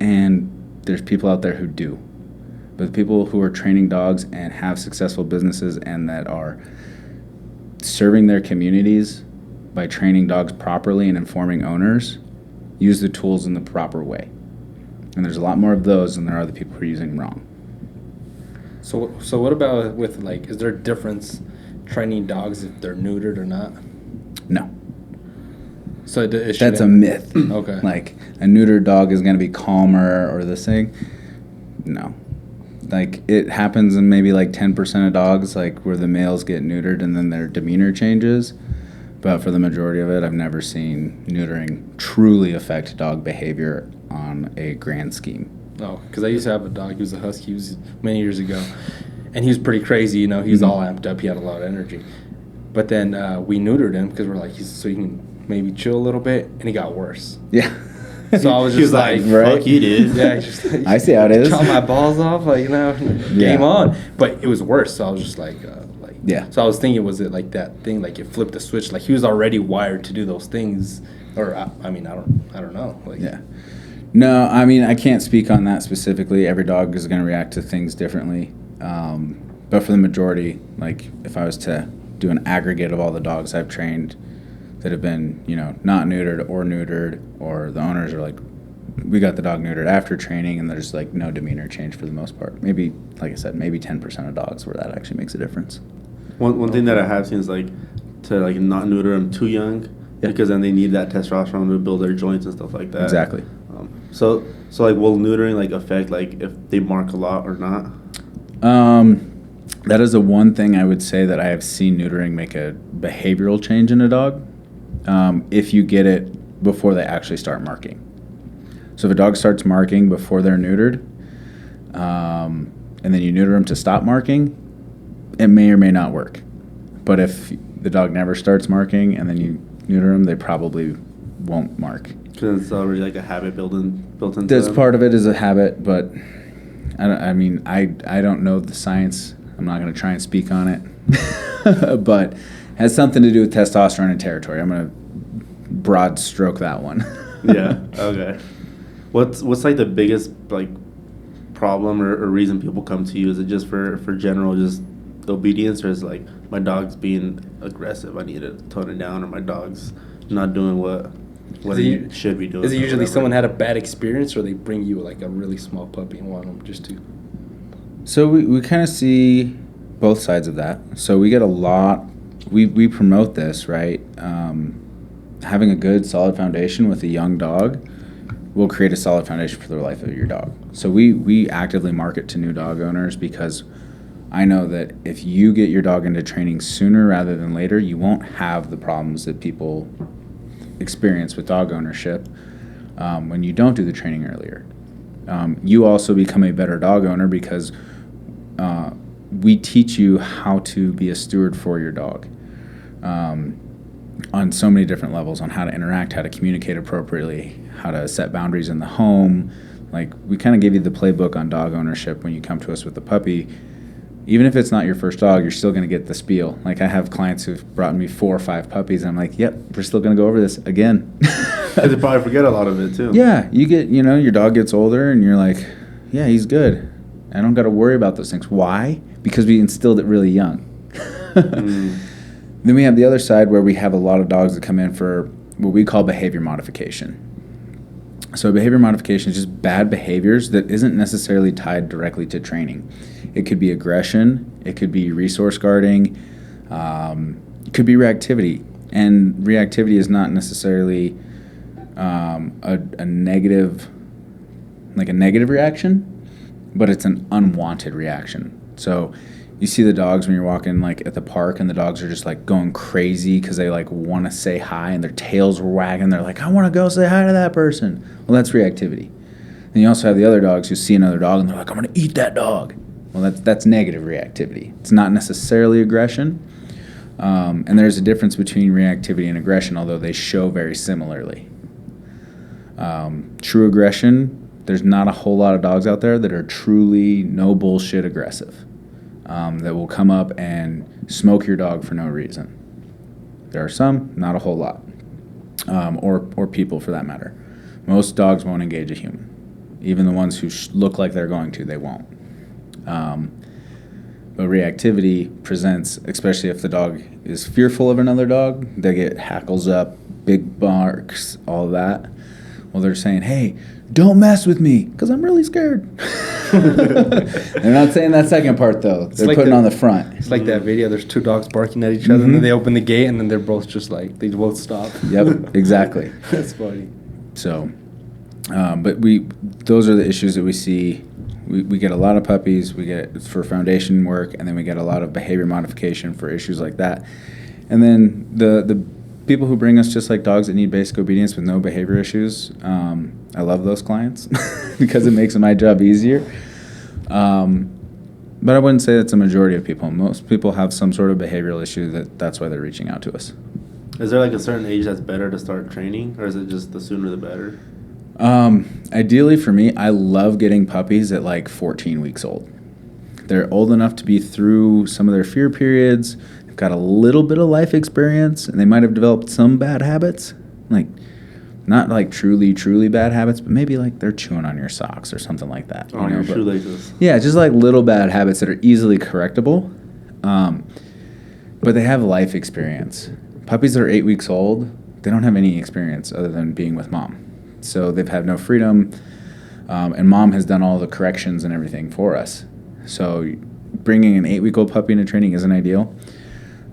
and there's people out there who do. But the people who are training dogs and have successful businesses and that are serving their communities by training dogs properly and informing owners use the tools in the proper way. And there's a lot more of those than there are the people who are using them wrong. So what about with is there a difference training dogs if they're neutered or not? No. So that's a myth. Okay. A neutered dog is going to be calmer or this thing. No. It happens in maybe 10% of dogs, where the males get neutered and then their demeanor changes. But for the majority of it, I've never seen neutering truly affect dog behavior on a grand scheme. Oh, because I used to have a dog. He was a husky. He was many years ago. And he was pretty crazy, He was all amped up. He had a lot of energy. But then we neutered him because we're so he can maybe chill a little bit. And he got worse. Yeah. So I was just right? Fuck you, dude. Yeah, just I see how it is. Chop my balls off, game on. But it was worse, so I was just yeah. So I was thinking, was it that thing, it flipped the switch? He was already wired to do those things, or I don't know. Yeah. No, I can't speak on that specifically. Every dog is going to react to things differently. But for the majority, if I was to do an aggregate of all the dogs I've trained that have been, not neutered, or the owners are we got the dog neutered after training, and there's no demeanor change for the most part. Maybe, like I said, maybe 10% of dogs where that actually makes a difference. One thing that I have seen is to not neuter them too young, because then they need that testosterone to build their joints and stuff like that. Exactly. So will neutering affect if they mark a lot or not? That is the one thing I would say that I have seen neutering make a behavioral change in a dog. If you get it before they actually start marking. So if a dog starts marking before they're neutered, and then you neuter them to stop marking, it may or may not work. But if the dog never starts marking and then you neuter them, they probably won't mark. Because it's already a habit built into This them. part of it is a habit, but I don't know the science. I'm not going to try and speak on it. But it has something to do with testosterone and territory. I'm going to broad stroke that one. Yeah. Okay. What's the biggest problem or reason people come to you? Is it just for general just obedience, or is my dog's being aggressive, I need to tone it down, or my dog's not doing what he should be doing? Is it usually someone had a bad experience, or they bring you a really small puppy and want them just to? So we kind of see both sides of that. So we get a lot. We promote this, right? Having a good solid foundation with a young dog will create a solid foundation for the life of your dog. So we actively market to new dog owners, because I know that if you get your dog into training sooner rather than later, you won't have the problems that people experience with dog ownership when you don't do the training earlier. You also become a better dog owner because we teach you how to be a steward for your dog on so many different levels, on how to interact, how to communicate appropriately, how to set boundaries in the home. We kind of give you the playbook on dog ownership when you come to us with a puppy. Even if it's not your first dog, you're still going to get the spiel. I have clients who've brought me 4 or 5 puppies, and I'm like, yep, we're still going to go over this again. They probably forget a lot of it, too. Yeah, you get, your dog gets older, and you're like, yeah, he's good. I don't got to worry about those things. Why? Because we instilled it really young. Then we have the other side where we have a lot of dogs that come in for what we call behavior modification. So behavior modification is just bad behaviors that isn't necessarily tied directly to training. It could be aggression, it could be resource guarding, it could be reactivity. And reactivity is not necessarily a negative, like a negative reaction, but it's an unwanted reaction. So you see the dogs when you're walking like at the park and the dogs are just like going crazy because they like want to say hi and their tails are wagging. They're like, I want to go say hi to that person. Well, that's reactivity. And you also have the other dogs who see another dog and they're like, I'm going to eat that dog. Well, that's negative reactivity. It's not necessarily aggression. And there's a difference between reactivity and aggression, although they show very similarly. True aggression, there's not a whole lot of dogs out there that are truly no bullshit aggressive. That will come up and smoke your dog for no reason. There are some, not a whole lot, or people for that matter. Most dogs won't engage a human. Even the ones who look like they're going to, they won't. But reactivity presents, especially if the dog is fearful of another dog, they get hackles up, big barks, all that. Well, they're saying, hey, don't mess with me because I'm really scared. They're not saying that second part, though. They're like putting on the front. It's like that video. There's two dogs barking at each other, and then they open the gate, and then they're both just like, they both stop. Yep, exactly. That's funny. So, but those are the issues that we see. We get a lot of puppies. We get for foundation work, and then we get a lot of behavior modification for issues like that. And then the people who bring us just like dogs that need basic obedience with no behavior issues, I love those clients because it makes my job easier. But I wouldn't say that's a majority of people. Most people have some sort of behavioral issue that's why they're reaching out to us. Is there like a certain age that's better to start training, or is it just the sooner the better? Ideally for me, I love getting puppies at like 14 weeks old. They're old enough to be through some of their fear periods, they've got a little bit of life experience, and they might have developed some bad habits. Like, not like truly, truly bad habits, but maybe like they're chewing on your socks or something like that. On your shoelaces. Yeah, just like little bad habits that are easily correctable. But they have life experience. Puppies that are 8 weeks old, they don't have any experience other than being with mom. So they've had no freedom, and mom has done all the corrections and everything for us. So bringing an 8-week-old puppy into training isn't ideal.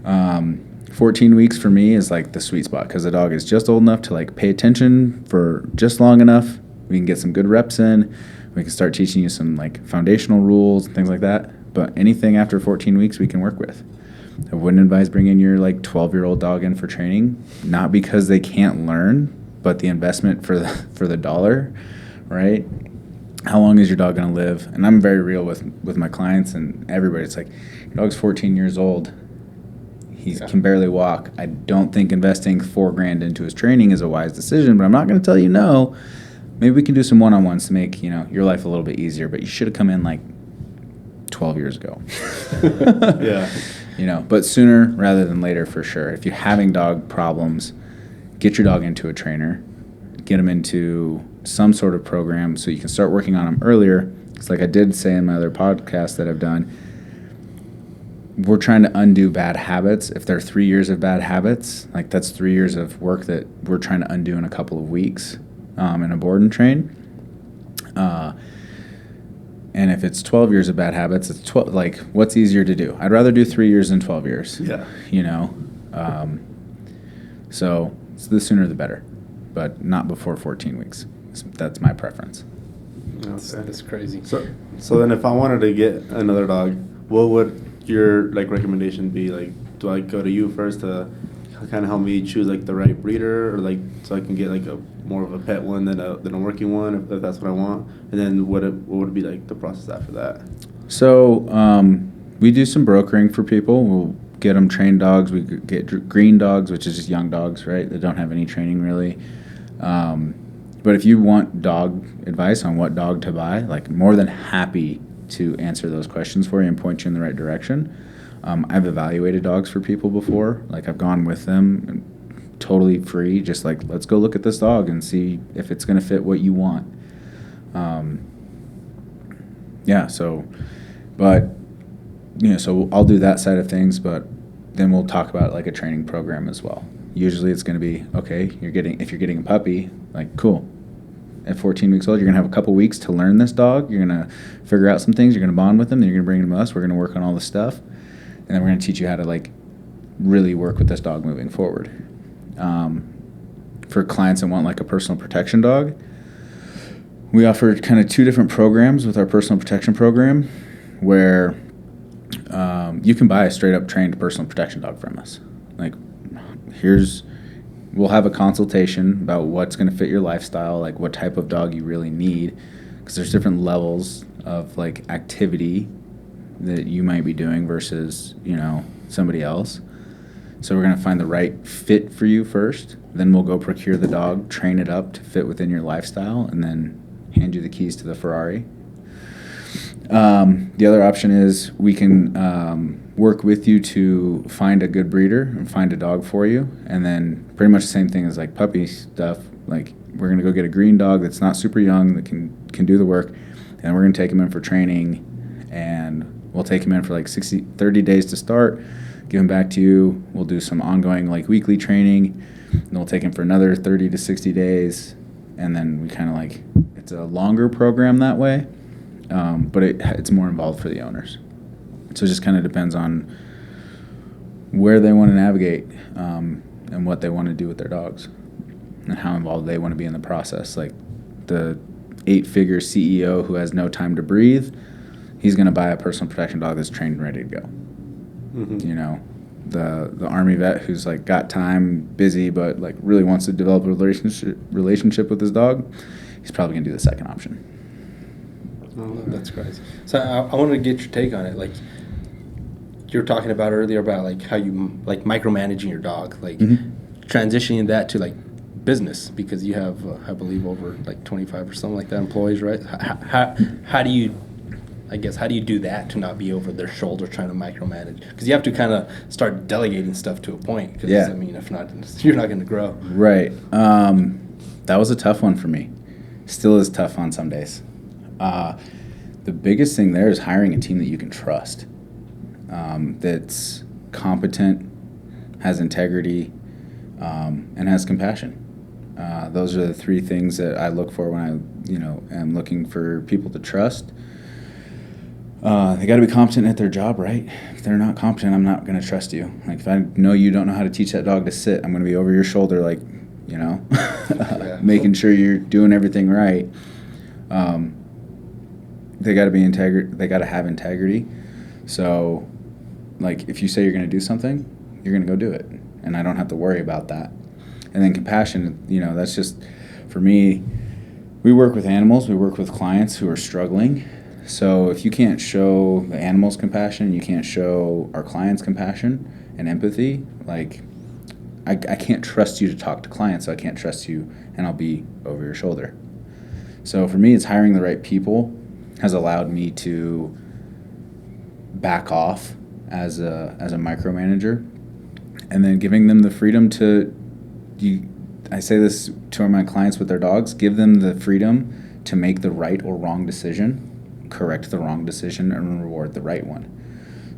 14 weeks for me is like the sweet spot because the dog is just old enough to like pay attention for just long enough. We can get some good reps in. We can start teaching you some like foundational rules and things like that. But anything after 14 weeks we can work with. I wouldn't advise bringing your like 12-year-old dog in for training, not because they can't learn, but the investment for the dollar, right? How long is your dog going to live? And I'm very real with my clients and everybody. It's like, your dog's 14 years old. He can barely walk. I don't think investing $4,000 into his training is a wise decision, but I'm not going to tell you no. Maybe we can do some one-on-ones to make, your life a little bit easier, but you should have come in like 12 years ago. Yeah. But sooner rather than later for sure. If you're having dog problems, get your dog into a trainer, get them into some sort of program so you can start working on them earlier. It's like I did say in my other podcast that I've done, we're trying to undo bad habits. If there are 3 years of bad habits, like that's 3 years of work that we're trying to undo in a couple of weeks in a board and train. And if it's 12 years of bad habits, it's 12. Like, what's easier to do? I'd rather do 3 years than 12 years. Yeah. So the sooner the better, but not before 14 weeks. That's my preference. That's crazy. So then if I wanted to get another dog, what would your like recommendation be? Like, do I go to you first to kind of help me choose like the right breeder, or like so I can get like a more of a pet one than a working one if that's what I want? And then what would be like the process after that? So we do some brokering for people. We'll get them trained dogs. We get green dogs, which is just young dogs, right? They don't have any training really. But if you want dog advice on what dog to buy, like more than happy to answer those questions for you and point you in the right direction. I've evaluated dogs for people before. Like I've gone with them totally free, just like, let's go look at this dog and see if it's going to fit what you want. So I'll do that side of things, but then we'll talk about like a training program as well. Usually it's going to be, okay, if you're getting a puppy, like, cool. At 14 weeks old, you're going to have a couple weeks to learn this dog. You're going to figure out some things. You're going to bond with them. Then you're going to bring him to us. We're going to work on all the stuff. And then we're going to teach you how to, like, really work with this dog moving forward. For clients that want, like, a personal protection dog, we offer kind of 2 different programs with our personal protection program where you can buy a straight-up trained personal protection dog from us. Like, we'll have a consultation about what's going to fit your lifestyle, like what type of dog you really need, because there's different levels of like activity that you might be doing versus, somebody else. So we're going to find the right fit for you first. Then we'll go procure the dog, train it up to fit within your lifestyle, and then hand you the keys to the Ferrari. The other option is we can work with you to find a good breeder and find a dog for you, and then pretty much the same thing as like puppy stuff. Like, we're going to go get a green dog that's not super young that can do the work, and we're going to take him in for training, and we'll take him in for like 30 days to start, give him back to you. We'll do some ongoing like weekly training, and we'll take him for another 30 to 60 days, and then we kind of like, it's a longer program that way, but it's more involved for the owners. So it just kind of depends on where they want to navigate and what they want to do with their dogs and how involved they want to be in the process. Like the 8-figure CEO who has no time to breathe, he's going to buy a personal protection dog that's trained and ready to go. Mm-hmm. The Army vet who's like got time, busy, but like really wants to develop a relationship with his dog, he's probably going to do the second option. Oh, that's crazy. So I wanted to get your take on it. Like, you were talking about earlier about like how you like micromanaging your dog, like transitioning that to like business, because you have I believe over like 25 or something like that employees, right? How do you do that to not be over their shoulder trying to micromanage? Because you have to kind of start delegating stuff to a point. Because I mean, if not, you're not going to grow. Right. That was a tough one for me. Still is tough on some days. The biggest thing there is hiring a team that you can trust. That's competent, has integrity, and has compassion. Those are the 3 things that I look for when I, am looking for people to trust. They got to be competent at their job, right? If they're not competent, I'm not going to trust you. Like, if I know you don't know how to teach that dog to sit, I'm going to be over your shoulder, like, making sure you're doing everything right. They got to be They got to have integrity. So, like, if you say you're going to do something, you're going to go do it, and I don't have to worry about that. And then compassion, that's just, for me, we work with animals, we work with clients who are struggling. So if you can't show the animals compassion, you can't show our clients compassion and empathy, like, I can't trust you to talk to clients, so I can't trust you, and I'll be over your shoulder. So for me, it's hiring the right people has allowed me to back off as a micromanager, and then giving them the freedom I say this to my clients with their dogs, give them the freedom to make the right or wrong decision, correct the wrong decision, and reward the right one.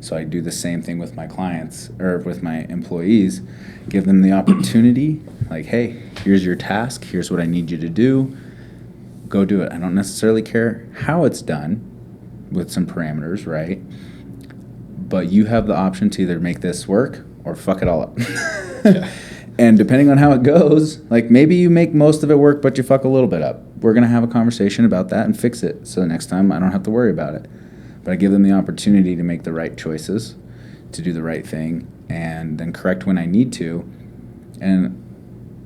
So I do the same thing with my clients or with my employees, give them the opportunity, like, hey, here's your task, here's what I need you to do, go do it. I don't necessarily care how it's done with some parameters, right? But you have the option to either make this work or fuck it all up. Yeah. And depending on how it goes, like, maybe you make most of it work, but you fuck a little bit up. We're going to have a conversation about that and fix it, so the next time I don't have to worry about it. But I give them the opportunity to make the right choices, to do the right thing, and then correct when I need to. And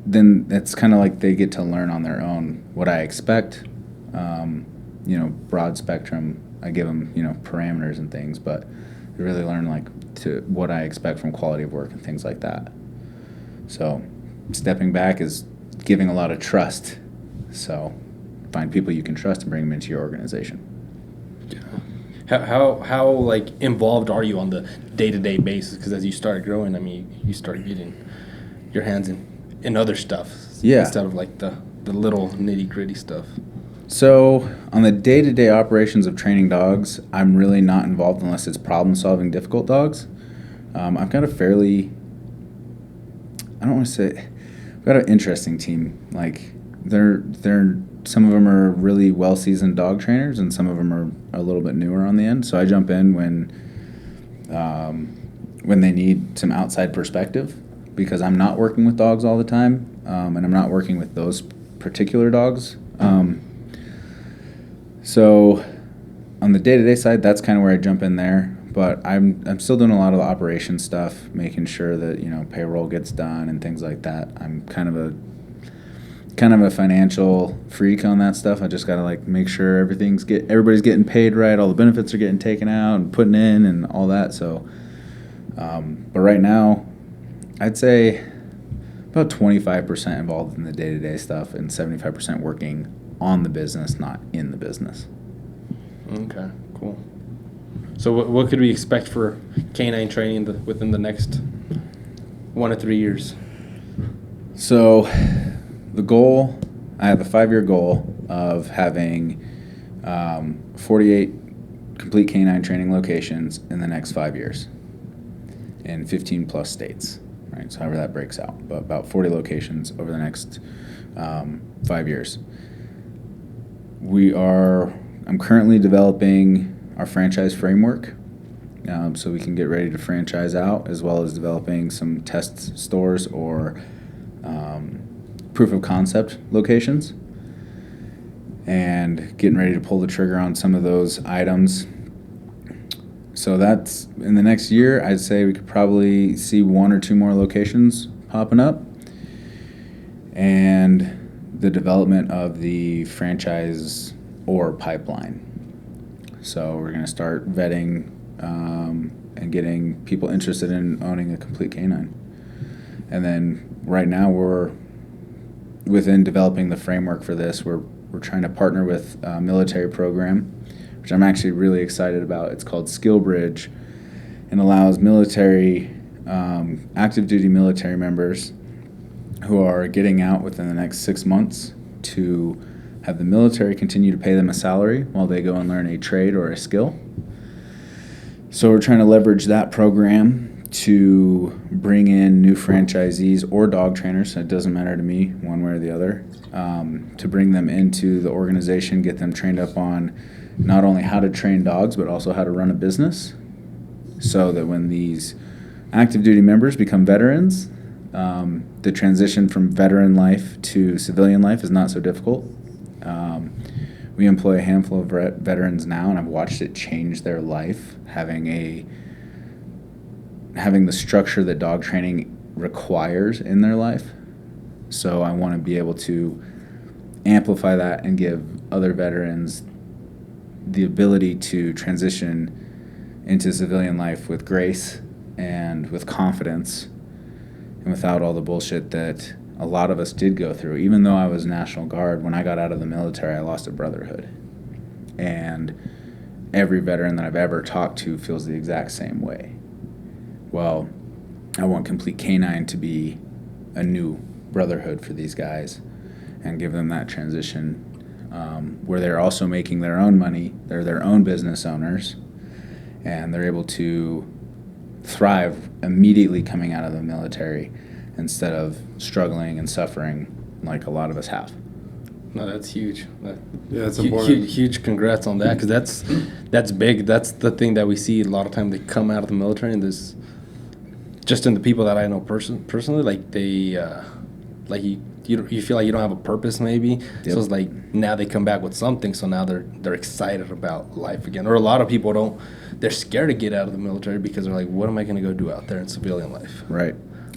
then it's kind of like they get to learn on their own what I expect. Broad spectrum. I give them, parameters and things, but they really learn to what I expect from quality of work and things like that. So stepping back is giving a lot of trust. So find people you can trust and bring them into your organization. Yeah. How involved are you on the day-to-day basis? Because as you started growing, I mean, you started getting your hands in other stuff. Yeah. Instead of the little nitty-gritty stuff. So on the day-to-day operations of training dogs, I'm really not involved unless it's problem-solving difficult dogs. I've got a fairly, I don't want to say, I've got an interesting team. Like they're some of them are really well seasoned dog trainers, and some of them are a little bit newer on the end. So I jump in when they need some outside perspective, because I'm not working with dogs all the time, and I'm not working with those particular dogs. So on the day-to-day side, that's kind of where I jump in there. But I'm still doing a lot of the operation stuff, making sure that, you know, payroll gets done and things like that. I'm kind of a financial freak on that stuff. I just gotta like make sure everybody's getting paid right, all the benefits are getting taken out and putting in and all that. So, but right now, I'd say about 25% involved in the day-to-day stuff and 75% working on the business, not in the business. Okay, cool. So what could we expect for canine training within the next 1 to 3 years? So the goal, I have a 5-year goal of having 48 complete canine training locations in the next 5 years in 15 plus states, right? So however that breaks out, but about 40 locations over the next 5 years. I'm currently developing our franchise framework, so we can get ready to franchise out, as well as developing some test stores or proof of concept locations, and getting ready to pull the trigger on some of those items. So that's in the next year. I'd say we could probably see 1 or 2 more locations popping up, and the development of the franchise or pipeline. So we're going to start vetting and getting people interested in owning a complete canine. And then right now we're within developing the framework for this. We're trying to partner with a military program, which I'm actually really excited about. It's called Skill Bridge, and allows military, active duty military members who are getting out within the next 6 months to have the military continue to pay them a salary while they go and learn a trade or a skill. So we're trying to leverage that program to bring in new franchisees or dog trainers, it doesn't matter to me one way or the other, to bring them into the organization, get them trained up on not only how to train dogs, but also how to run a business, so that when these active duty members become veterans, the transition from veteran life to civilian life is not so difficult. We employ a handful of veterans now, and I've watched it change their life, having the structure that dog training requires in their life. So I want to be able to amplify that and give other veterans the ability to transition into civilian life with grace and with confidence, and without all the bullshit that a lot of us did go through. Even though I was National Guard, when I got out of the military, I lost a brotherhood. And every veteran that I've ever talked to feels the exact same way. Well, I want Complete Canine to be a new brotherhood for these guys and give them that transition where they're also making their own money, they're their own business owners, and they're able to thrive immediately coming out of the military, instead of struggling and suffering like a lot of us have. No, that's huge. Yeah, it's important. Huge congrats on that, because that's big. That's the thing that we see a lot of time. They come out of the military, and this, just in the people that I know personally, like they, like you feel like you don't have a purpose maybe. Yep. So it's like now they come back with something. So now they're excited about life again. Or a lot of people don't. They're scared to get out of the military because they're like, what am I going to go do out there in civilian life? Right.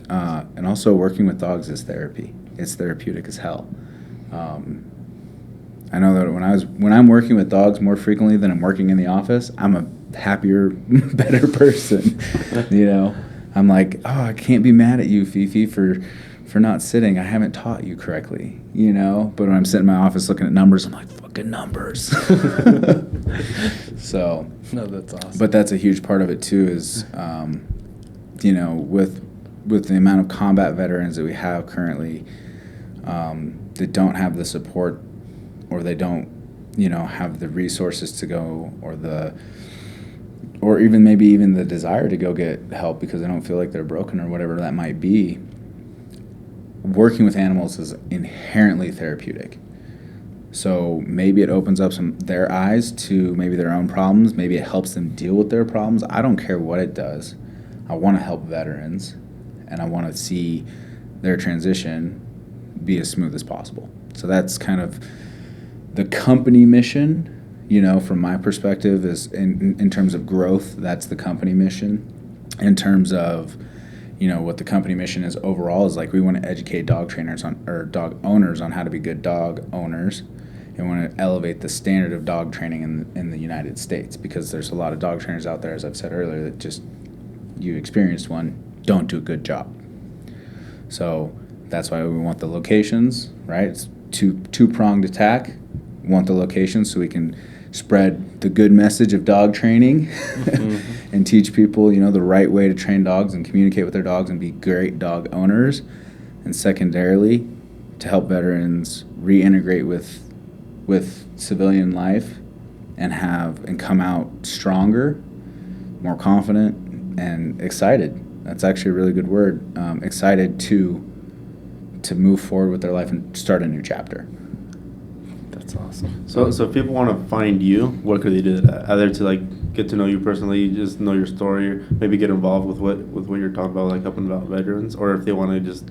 And also working with dogs is therapy. It's therapeutic as hell. I know that when I'm working with dogs more frequently than I'm working in the office, I'm a happier, better person. You know, I'm like, oh, I can't be mad at you, Fifi, for not sitting. I haven't taught you correctly, you know. But when I'm sitting in my office looking at numbers, I'm like, fucking numbers. So, no, that's awesome. But that's a huge part of it too. Is you know, with the amount of combat veterans that we have currently, that don't have the support, or they don't, you know, have the resources to go, or or even maybe even the desire to go get help because they don't feel like they're broken or whatever that might be, working with animals is inherently therapeutic. So maybe it opens up their eyes to maybe their own problems. Maybe it helps them deal with their problems. I don't care what it does. I want to help veterans, and I want to see their transition be as smooth as possible. So that's kind of the company mission, from my perspective, is in terms of growth, that's the company mission. In terms of, what the company mission is overall is like we want to educate dog trainers or dog owners on how to be good dog owners. And want to elevate the standard of dog training in the United States, because there's a lot of dog trainers out there, as I've said earlier, that just, you experienced one, don't do a good job. So that's why we want the locations, right? It's two-pronged attack. We want the locations so we can spread the good message of dog training and teach people, the right way to train dogs and communicate with their dogs and be great dog owners. And secondarily, to help veterans reintegrate with civilian life and come out stronger, more confident, and excited. That's actually a really good word. Excited to move forward with their life and start a new chapter. That's awesome. So if people want to find you, what could they do that? Either to get to know you personally, just know your story, or maybe get involved with what you're talking about, helping out veterans, or if they want to just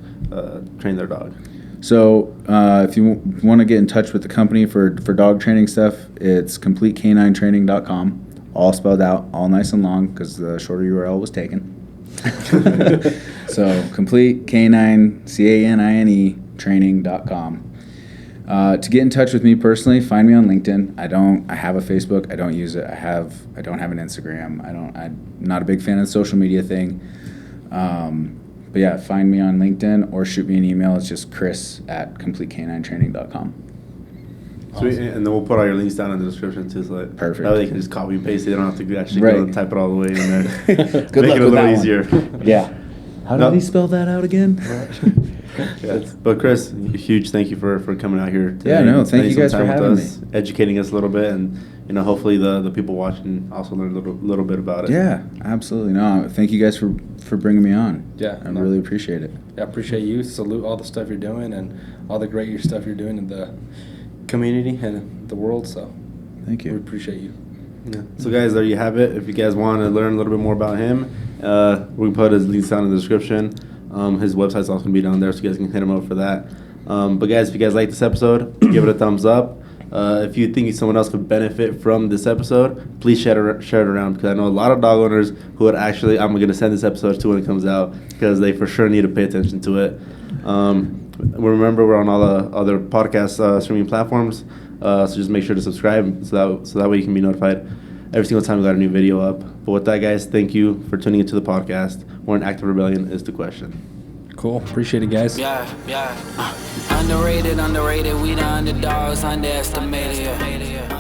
train their dog. So if you want to get in touch with the company for dog training stuff, it's CompleteCanineTraining.com, all spelled out, all nice and long, because the shorter URL was taken. So Complete Canine, CANINE Training.com. To get in touch with me personally, find me on LinkedIn. I have a Facebook. I don't use it. I don't have an Instagram. I'm not a big fan of the social media thing. But yeah, find me on LinkedIn or shoot me an email. It's just chris@CompleteCanineTraining.com. Sweet, and then we'll put all your links down in the description too, so perfect. That way they can just copy and paste it. They don't have to actually right. go and type it all the way in there. Good Make luck it a with little that easier. Yeah. How did he spell that out again? But Chris, a huge thank you for coming out here today. Yeah, no, thank you guys spending for some time having with us, educating us a little bit, and hopefully the people watching also learn a little bit about it. Yeah, absolutely. No, thank you guys for bringing me on. Yeah, I really appreciate it. I appreciate you. Salute all the stuff you're doing and all the great stuff you're doing in the community and the world. So thank you. We appreciate you. Yeah. So guys, there you have it. If you guys want to learn a little bit more about him, we can put his links down in the description. His website's also going to be down there, so you guys can hit him up for that. But guys, if you guys like this episode, give it a thumbs up. If you think someone else could benefit from this episode, please share it around, because I know a lot of dog owners who would actually, I'm going to send this episode to when it comes out, because they for sure need to pay attention to it. Remember, we're on all the other podcast streaming platforms, so just make sure to subscribe so that way you can be notified every single time we got a new video up. But with that, guys, thank you for tuning into the podcast, where an act of rebellion is the question. Cool. Appreciate it, guys. Yeah. Underrated, we the underdogs, underestimated.